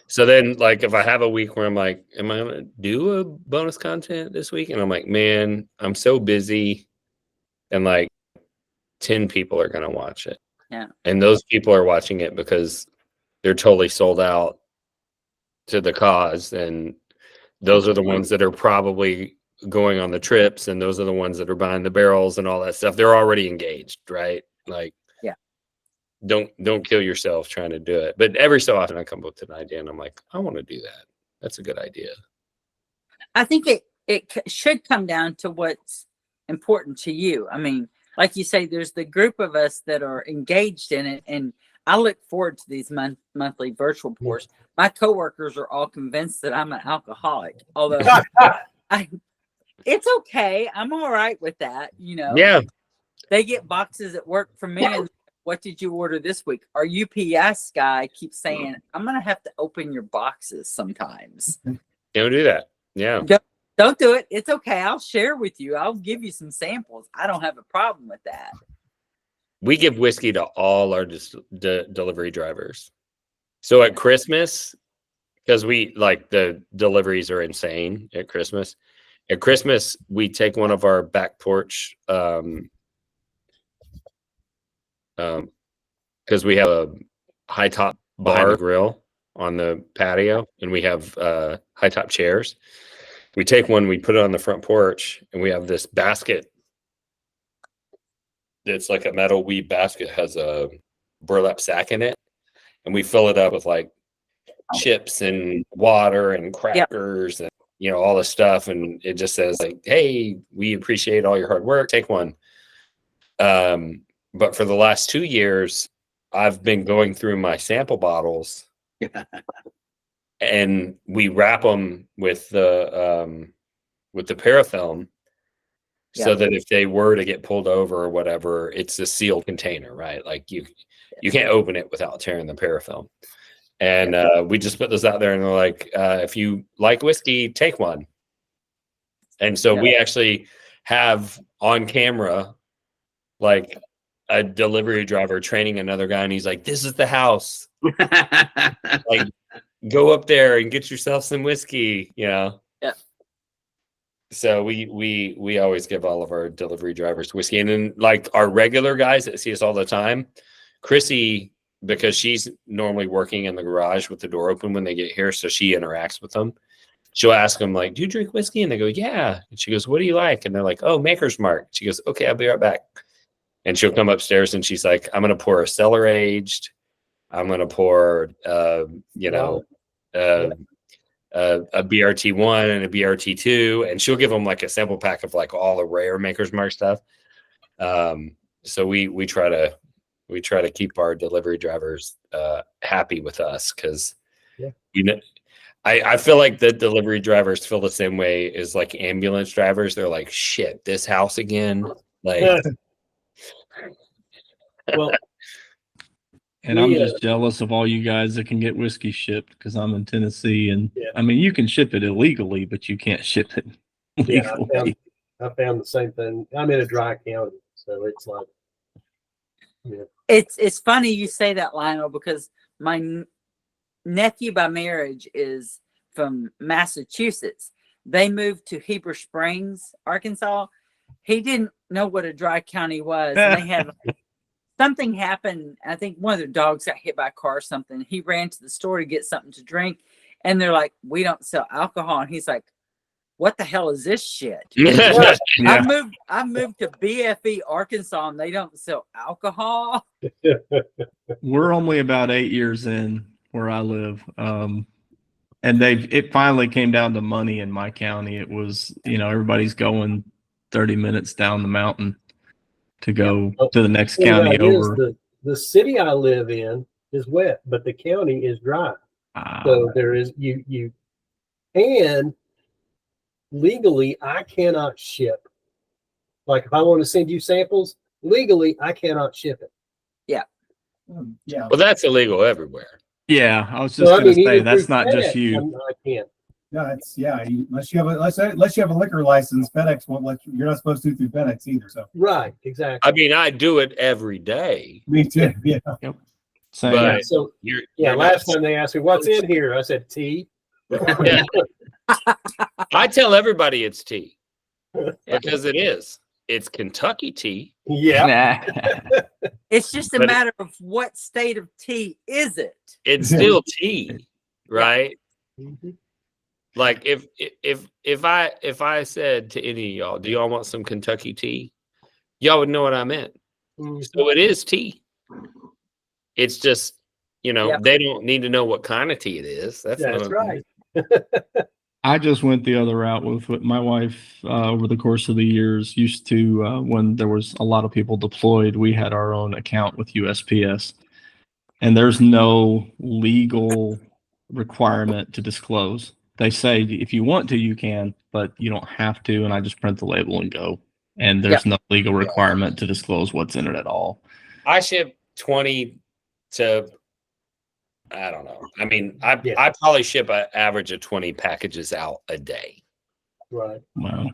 So then, like, if I have a week where I'm like, am I gonna do a bonus content this week? And I'm like, man, I'm so busy, and like 10 people are gonna watch it. Yeah. And those people are watching it because they're totally sold out to the cause, and those are the ones that are probably going on the trips, and those are the ones that are buying the barrels and all that stuff. They're already engaged, right? Like, Yeah. Don't kill yourself trying to do it. But every so often I come up with an idea and I'm like, I want to do that. That's a good idea. I think it should come down to what's important to you. I mean, like you say, there's the group of us that are engaged in it, and I look forward to these monthly virtual pours. My coworkers are all convinced that I'm an alcoholic, although it's okay. I'm all right with that. Yeah. They get boxes at work from me, and what did you order this week? Our UPS guy keeps saying, I'm gonna have to open your boxes sometimes. Don't do that. Yeah. Don't do it. It's okay. I'll share with you. I'll give you some samples. I don't have a problem with that. We give whiskey to all our delivery drivers. So at Christmas, because we like the deliveries are insane at Christmas. At Christmas, we take one of our back porch because we have a high top bar grill on the patio, and we have high top chairs. We take one, we put it on the front porch, and we have this basket. It's like a metal weave basket, has a burlap sack in it, and we fill it up with like chips and water and crackers and all this stuff, and it just says like, hey, we appreciate all your hard work, take one. but for the last 2 years, I've been going through my sample bottles and we wrap them with the parafilm so that if they were to get pulled over or whatever, it's a sealed container, right? Like you can't open it without tearing the parafilm. And we just put those out there and they're like, if you like whiskey, take one. And so we actually have on camera, like a delivery driver training another guy. And he's like, this is the house. Like, go up there and get yourself some whiskey, you know? Yeah. So we always give all of our delivery drivers whiskey. And then like our regular guys that see us all the time, Chrissy, because she's normally working in the garage with the door open when they get here, so she interacts with them. She'll ask them like, do you drink whiskey? And they go, yeah. And she goes, what do you like? And they're like, oh, Maker's Mark. She goes, okay, I'll be right back. And she'll come upstairs and she's like, I'm going to pour a cellar aged. I'm going to pour, a BRT1 and a BRT2. And she'll give them like a sample pack of like all the rare Maker's Mark stuff. So we try to keep our delivery drivers happy with us because I feel like the delivery drivers feel the same way as like ambulance drivers. They're like, shit, this house again. Like, well, And I'm just jealous of all you guys that can get whiskey shipped because I'm in Tennessee, and I mean you can ship it illegally, but you can't ship it legally. I found the same thing. I'm in a dry county, so it's like, It's funny you say that, Lionel, because my nephew by marriage is from Massachusetts. They moved to Heber Springs, Arkansas. He didn't know what a dry county was. And they had something happen. I think one of their dogs got hit by a car or something. He ran to the store to get something to drink. And they're like, we don't sell alcohol. And he's like, what the hell is this shit? I moved to BFE, Arkansas, and they don't sell alcohol. We're only about 8 years in where I live. And it finally came down to money in my county. It was, everybody's going 30 minutes down the mountain to go to the next county over. The city I live in is wet, but the county is dry. So there is and legally I cannot ship. Like if I want to send you samples, legally I cannot ship it. Yeah. Yeah. well, that's illegal everywhere. Yeah, I was just going to say that's not just you. I can't. Yeah, unless you have a liquor license, FedEx won't let you. You're not supposed to through FedEx either. So Right, exactly. I mean, I do it every day. me too. Yeah. Same. But So you're last time they asked me what's in here, I said tea. Yeah. I tell everybody it's tea because it is. It's Kentucky tea. Yeah. It's just a But matter of what state of tea is it? It's still tea, right? Mhm. Like if I said to any of y'all, do y'all want some Kentucky tea? Y'all would know what I meant. So it is tea. It's just, they don't need to know what kind of tea it is. That's right. I just went the other route with my wife over the course of the years. Used to, when there was a lot of people deployed, we had our own account with USPS. And there's no legal requirement to disclose. They say if you want to, you can, but you don't have to. And I just print the label and go. And there's no legal requirement to disclose what's in it at all. I ship 20 to, I don't know. I mean, I probably ship an average of 20 packages out a day. Right. Wow.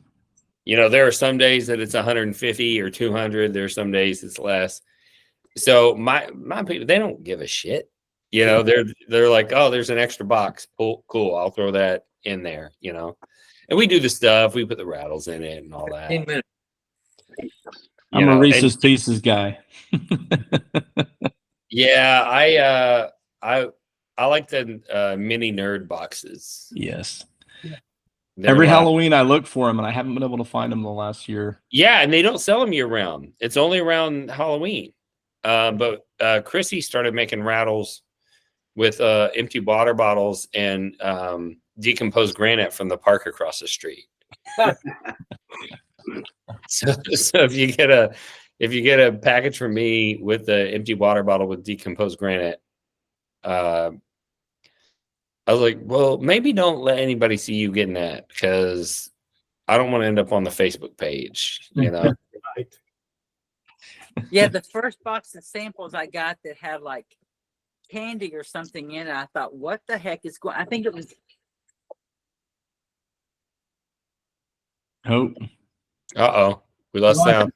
There are some days that it's 150 or 200. There are some days it's less. So my people, they don't give a shit. They're like, oh, there's an extra box. Cool. I'll throw that in there, And we do the stuff. We put the rattles in it and all that. I'm a Reese's Pieces guy. Yeah, I like the mini nerd boxes. Yes. They're Every like, Halloween I look for them, and I haven't been able to find them the last year. Yeah, and they don't sell them year round. It's only around Halloween. But Chrissy started making rattles with empty water bottles and decomposed granite from the park across the street. So if if you get a package from me with the empty water bottle with decomposed granite, I was like, well, maybe don't let anybody see you getting that because I don't want to end up on the Facebook page, you know? Right. Yeah, the first box of samples I got that had like candy or something in it, I thought, what the heck is going? I think it was. Hope. Uh-oh. We lost sound.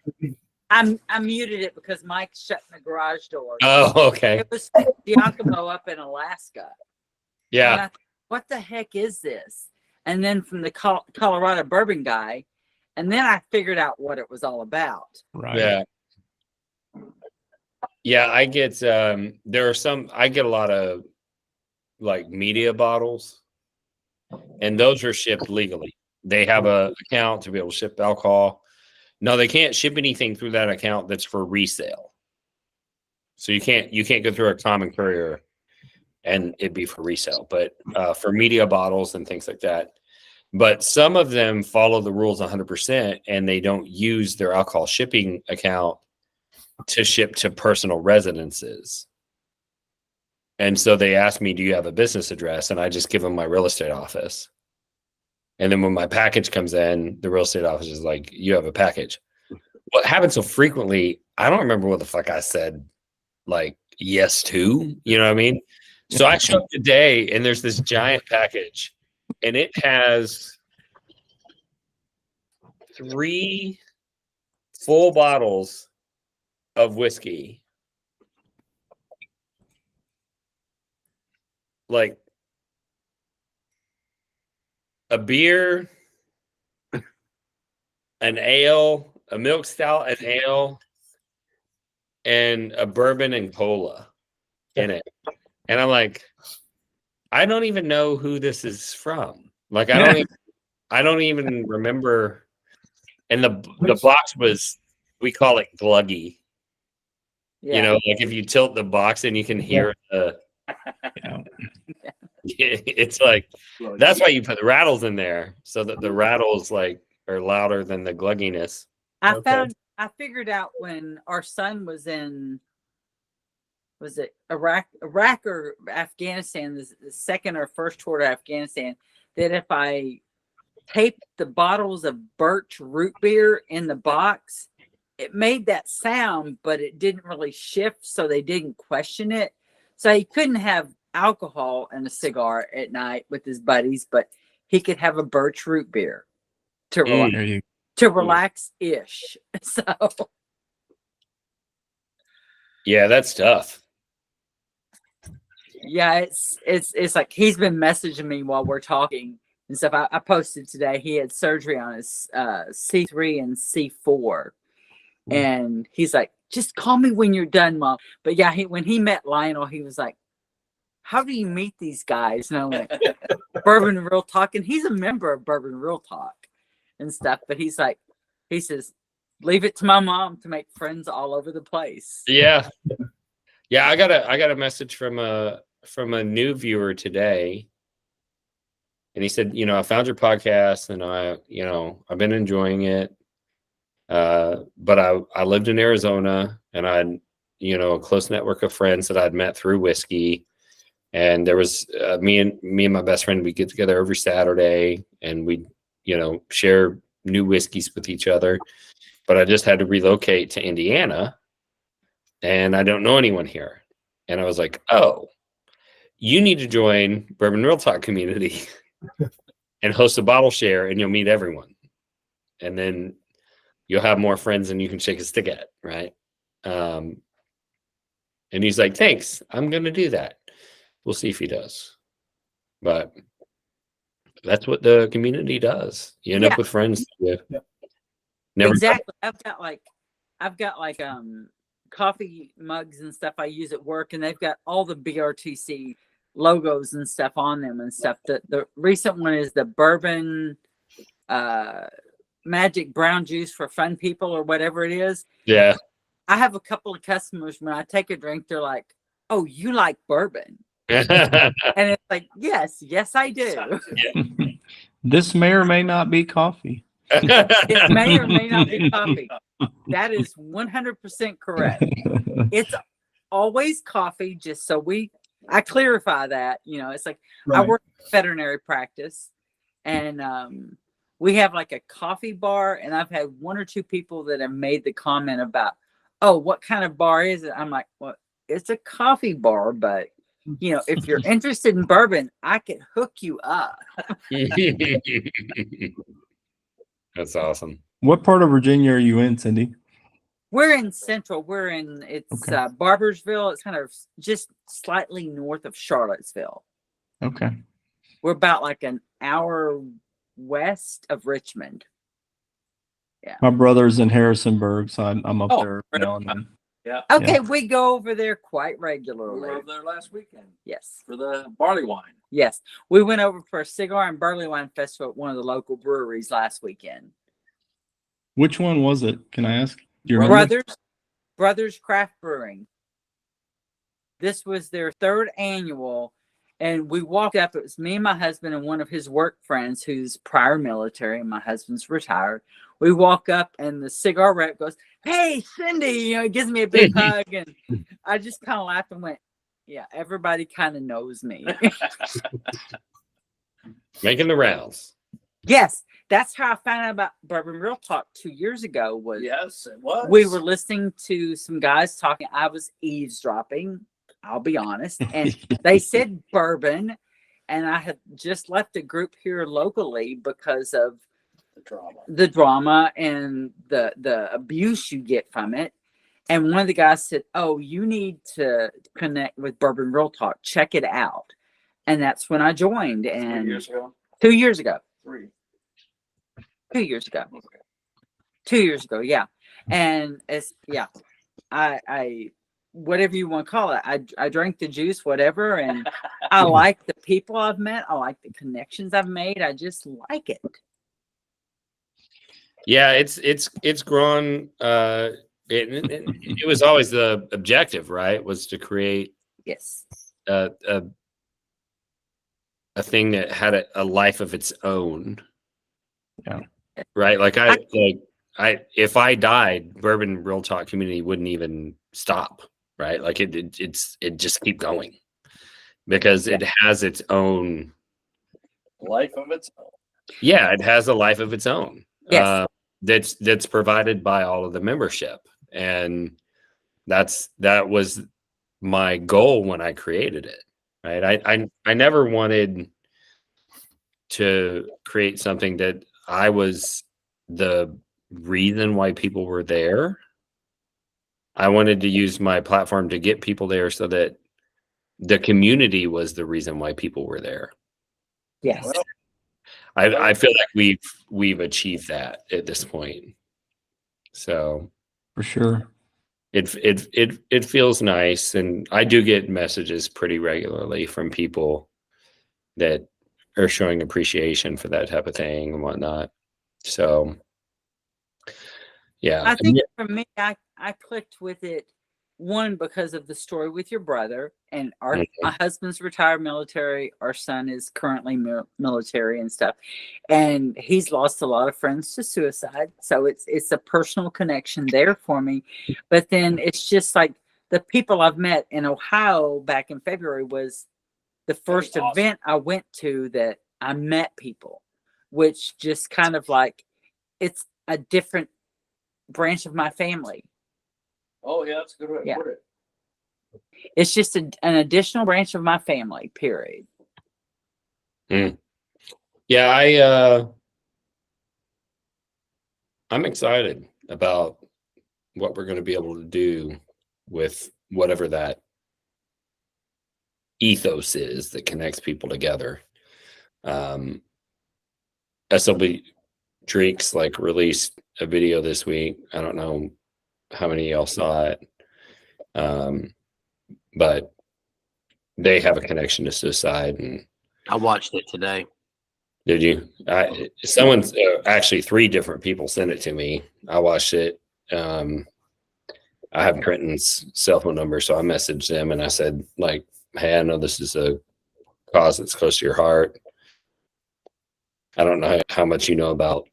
I muted it because Mike's shutting the garage door. Oh, okay. It was Giacomo up in Alaska. And Yeah. I thought, what the heck is this? And then from the Colorado bourbon guy, and then I figured out what it was all about. Right. Yeah. Yeah, I get there are some I get a lot of like media bottles, and those are shipped legally. They have a account to be able to ship alcohol. No, they can't ship anything through that account that's for resale. So you can't go through a common courier and it'd be for resale, but for media bottles and things like that. But some of them follow the rules 100% and they don't use their alcohol shipping account to ship to personal residences. And so they ask me, do you have a business address? And I just give them my real estate office. And then when my package comes in, the real estate office is like, you have a package. What happens so frequently, I don't remember what the fuck I said, like, yes to, you know what I mean? So I show up today and there's this giant package and it has 3 full bottles of whiskey. Like a beer, an ale, a milk stout, an ale, and a bourbon and cola in it. And I'm like, I don't even know who this is from. Like, I don't even remember. And the box was, we call it gluggy. Yeah. You know, like if you tilt the box and you can hear the. It's like that's why you put the rattles in there so that the rattles like are louder than the glugginess. I figured out when our son was in, was it Iraq or Afghanistan, the second or first tour to Afghanistan, that if I taped the bottles of birch root beer in the box, it made that sound, but it didn't really shift, so they didn't question it. So he couldn't have alcohol and a cigar at night with his buddies, but he could have a birch root beer to relax ish. So yeah, that's tough. yeah, it's like he's been messaging me while we're talking and stuff. I posted today he had surgery on his C3 and C4, and he's like, just call me when you're done, Mom. But yeah, when he met Lionel, he was like, how do you meet these guys? And I'm like, Bourbon Real Talk. And he's a member of Bourbon Real Talk and stuff. But he says, leave it to my mom to make friends all over the place. Yeah. Yeah. I got a message from a new viewer today. And he said, I found your podcast and I've been enjoying it. But I lived in Arizona and I had, a close network of friends that I'd met through whiskey. And there was me and my best friend, we get together every Saturday and we, share new whiskeys with each other. But I just had to relocate to Indiana and I don't know anyone here. And I was like, oh, you need to join Bourbon Real Talk community and host a bottle share and you'll meet everyone. And then you'll have more friends than you can shake a stick at. Right. And he's like, thanks, I'm going to do that. We'll see if he does. But that's what the community does. You end up with friends. Never exactly. I've got like coffee mugs and stuff I use at work, and they've got all the BRTC logos and stuff on them and stuff. The recent one is the bourbon magic brown juice for fun people or whatever it is. Yeah. I have a couple of customers when I take a drink, they're like, oh, you like bourbon? And it's like, yes, I do. This may or may not be coffee. It may or may not be coffee. That is 100% correct. It's always coffee, just so I clarify that, it's like I Right. work in veterinary practice, and we have like a coffee bar, and I've had one or two people that have made the comment about, oh, what kind of bar is it? I'm like, well, it's a coffee bar, but if you're interested in bourbon, I could hook you up. That's awesome. What part of Virginia are you in, Cindy? We're in Central. It's Okay. Barbersville. It's kind of just slightly north of Charlottesville. Okay. We're about like an hour west of Richmond. My brother's in Harrisonburg, so I'm up Oh, there now and then. Yeah. Okay, Yeah. we go over there quite We regularly. were over there last weekend Yes. for the barley wine. Yes. We went over for a cigar and barley wine festival at one of the local breweries last weekend. Which one was it? Can I ask? Do you remember? Brothers Craft Brewing. This was their third annual, and we walked up. It was me and my husband and one of his work friends who's prior military, and my husband's retired. We walk up, and the cigar rep goes, "Hey, Cindy," he gives me a big hug, and I just kind of laughed and went, "Yeah, everybody kind of knows me." Making the rounds. Yes, that's how I found out about Bourbon Real Talk 2 years ago. Was Yes, it was. we were listening to some guys talking. I was eavesdropping, I'll be honest, and they said bourbon, and I had just left a group here locally because of the drama. and the abuse you get from it. And one of the guys said, "Oh, you need to connect with Bourbon Real Talk. Check it out." And that's when I joined. 3 And years ago. 2 years ago. 3. 2 years ago. Okay. 2 years ago, yeah. And I whatever you want to call it, I drank the juice, whatever, and I like the people I've met. I like the connections I've made. I just like it. Yeah, it's grown. It was always the objective, right? Was to create Yes. a thing that had a life of its own. Yeah. Right. If I died, Bourbon Real Talk community wouldn't even stop. Right. Like it just keep going because it has its own Life of its own. Yeah, it has a life of its own. Yes. That's provided by all of the membership, and that was my goal when I created it. Right, I never wanted to create something that I was the reason why people were there. I wanted to use my platform to get people there so that the community was the reason why people were there. Yes. Well, I feel like we've achieved that at this point. So For sure. it feels nice, and I do get messages pretty regularly from people that are showing appreciation for that type of thing and whatnot. So yeah, I think for me, I clicked with it, one, because of the story with your brother, and my husband's retired military. Our son is currently military and stuff, and he's lost a lot of friends to suicide. So it's a personal connection there for me. But then it's just like the people I've met in Ohio back in February was the first awesome. event I went to that I met people, which just kind of like it's a different branch of my family. Oh yeah, that's a good way to Yeah. put it. It's just an additional branch of my family, period. yeah, I'm excited about what we're going to be able to do with whatever that ethos is that connects people together. SLB Drinks released a video this week. I don't know how many of y'all saw it, but they have a connection to suicide. And I watched it today. did you? Someone's actually 3 different people sent it to me. I watched it. I have Trenton's cell phone number, so I messaged them and I said, hey, I know this is a cause that's close to your heart. I don't know how much you know about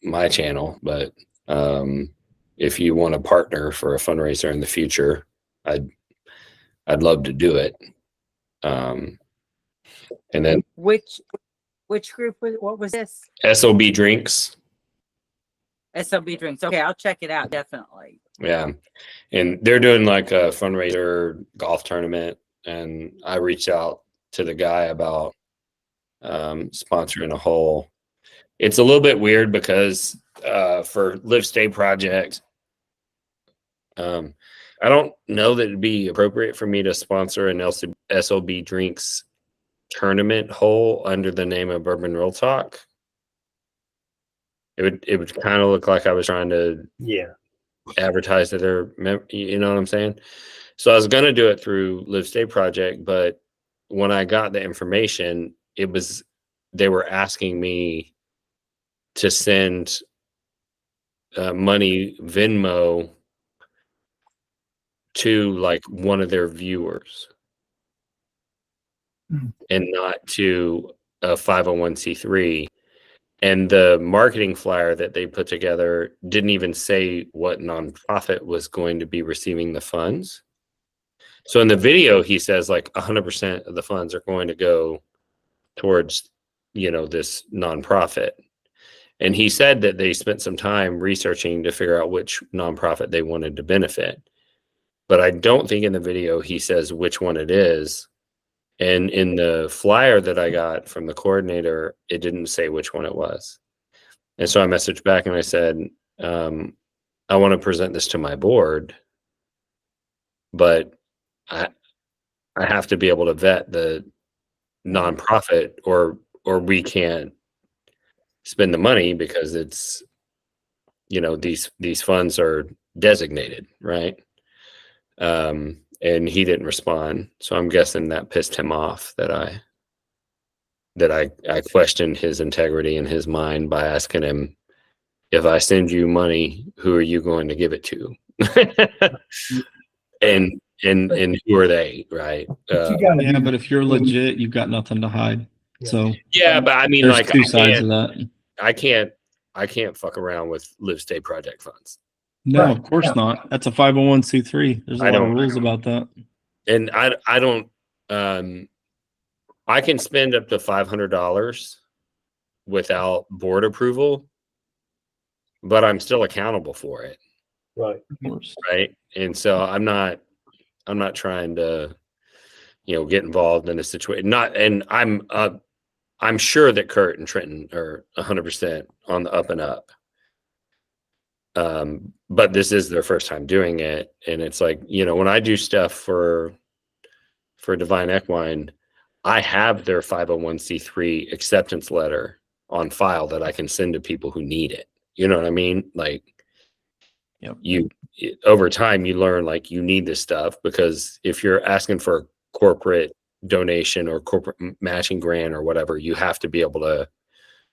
my channel, but If you want to partner for a fundraiser in the future, I'd love to do it. And then Which group what was this? SOB Drinks. SLB Drinks. Okay, I'll check it out, definitely. Yeah. And they're doing like a fundraiser golf tournament. And I reached out to the guy about sponsoring a hole. It's a little bit weird because for Live Stay Project, I don't know that it'd be appropriate for me to sponsor an SLB Drinks tournament hole under the name of Bourbon Real Talk. It would kind of look like I was trying to advertise that you know what I'm saying? So I was going to do it through Live Stay Project, but when I got the information, they were asking me to send money Venmo to like one of their viewers and not to a 501c3. And the marketing flyer that they put together didn't even say what nonprofit was going to be receiving the funds. So in the video, he says like 100% of the funds are going to go towards, this nonprofit. And he said that they spent some time researching to figure out which nonprofit they wanted to benefit. But I don't think in the video he says which one it is. And in the flyer that I got from the coordinator, it didn't say which one it was. And so I messaged back and I said, I want to present this to my board, but I have to be able to vet the nonprofit or we can't spend the money because it's, these funds are designated, right? And he didn't respond. So I'm guessing that pissed him off that I questioned his integrity in his mind by asking him, if I send you money, who are you going to give it to? and who are they, right? But if you're legit, you've got nothing to hide. So yeah, but I mean, there's like two sides of that. I can't fuck around with Live Stay Project funds. No, of course not. That's a 501c3. There's a lot of rules about that. And I don't I can spend up to $500 without board approval, but I'm still accountable for it. Right. Of course. Right. And so I'm not trying to, get involved in a situation. I'm sure that Kurt and Trenton are 100% on the up and up. But this is their first time doing it. And it's like, when I do stuff for Divine Equine, I have their 501c3 acceptance letter on file that I can send to people who need it. You know what I mean? Like, over time, you learn like you need this stuff, because if you're asking for a corporate donation or corporate matching grant or whatever, you have to be able to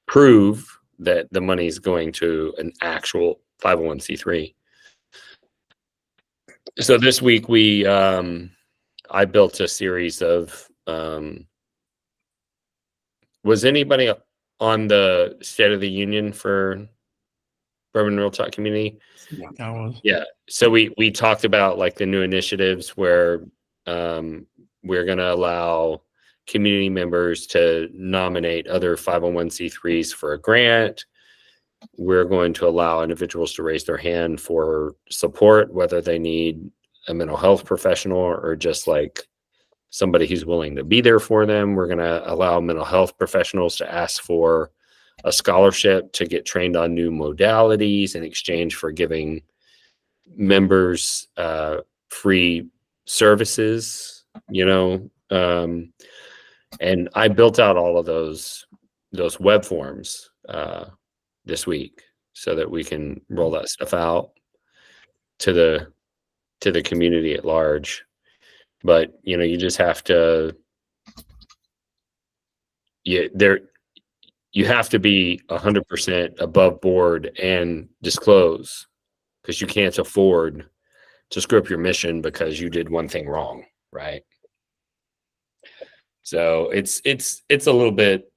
prove that the money is going to an actual 501c3. So this week I built a series of was anybody on the State of the Union for Bourbon Real Talk community? Yeah, that was. Yeah. So we talked about like the new initiatives where we're going to allow community members to nominate other 501c3s for a grant. We're going to allow individuals to raise their hand for support, whether they need a mental health professional or just like somebody who's willing to be there for them. We're going to allow mental health professionals to ask for a scholarship to get trained on new modalities in exchange for giving members free services, and I built out all of those web forms this week so that we can roll that stuff out to the community at large. But you just have to you have to be 100% above board and disclose, because you can't afford to screw up your mission because you did one thing wrong, right? So it's a little bit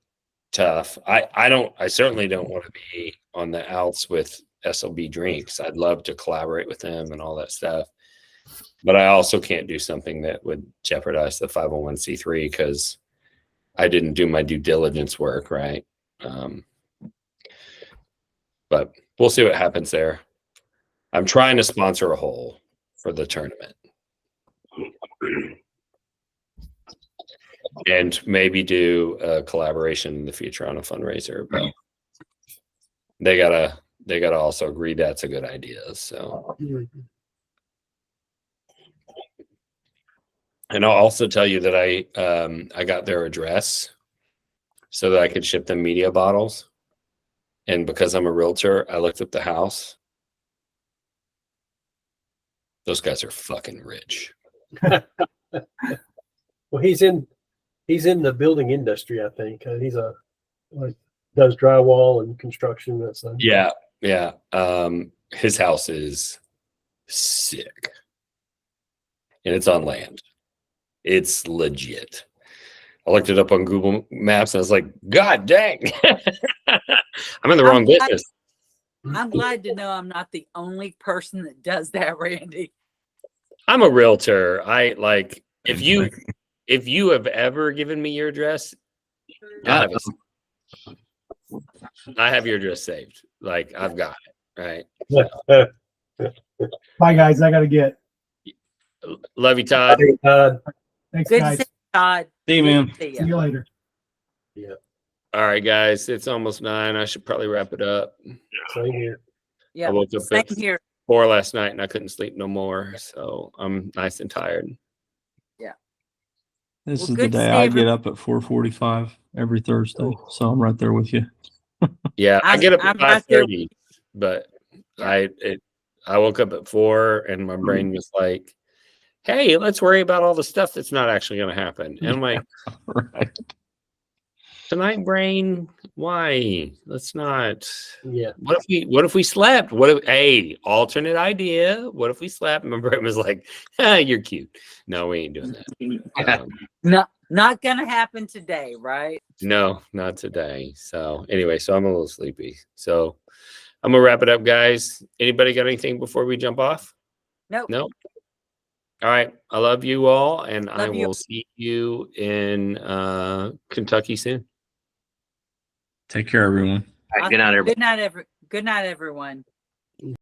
tough. I certainly don't want to be on the outs with SLB Drinks. I'd love to collaborate with them and all that stuff. But I also can't do something that would jeopardize the 501c3 because I didn't do my due diligence work, right? But we'll see what happens there. I'm trying to sponsor a hole for the tournament. And maybe do a collaboration in the future on a fundraiser, but they gotta also agree that's a good idea. So, and I'll also tell you that I got their address so that I could ship them media bottles. And because I'm a realtor, I looked up the house. Those guys are fucking rich. Well, he's in the building industry, I think. He's does drywall and construction. That's Yeah. His house is sick, and it's on land. It's legit. I looked it up on Google Maps, and I was like, God dang, I'm in the wrong business. I'm glad to know I'm not the only person that does that, Randy. I'm a realtor. If you have ever given me your address, I have your address saved. Like, I've got it, right? Bye, guys. I got to get. Love you, Todd. Thanks, Good guys. to see you, Todd. See you, man. See See you later. Yeah. All right, guys. It's almost 9. I should probably wrap it up. Same here. Yeah, I woke up same at here. 4 last night and I couldn't sleep no more. So I'm nice and tired. This Well, is the good to day see I every- get up at 4:45 every Thursday, so I'm right there with you. Yeah, I get up at I'm right there. 5:30, but Yeah. I woke up at 4 and my brain was like, hey, let's worry about all the stuff that's not actually going to happen. And I'm like, Right. tonight, brain, why? Let's not. Yeah. What if we slept? Alternate idea. What if we slept? And my brain was like, you're cute. No, we ain't doing that. Not gonna happen today, right? No, not today. So anyway, so I'm a little sleepy. So I'm gonna wrap it up, guys. Anybody got anything before we jump off? Nope. Nope. All right. I love you all, and I Love you. will see you in Kentucky soon. Take care, everyone. All right, good night, everybody. Good night, everyone.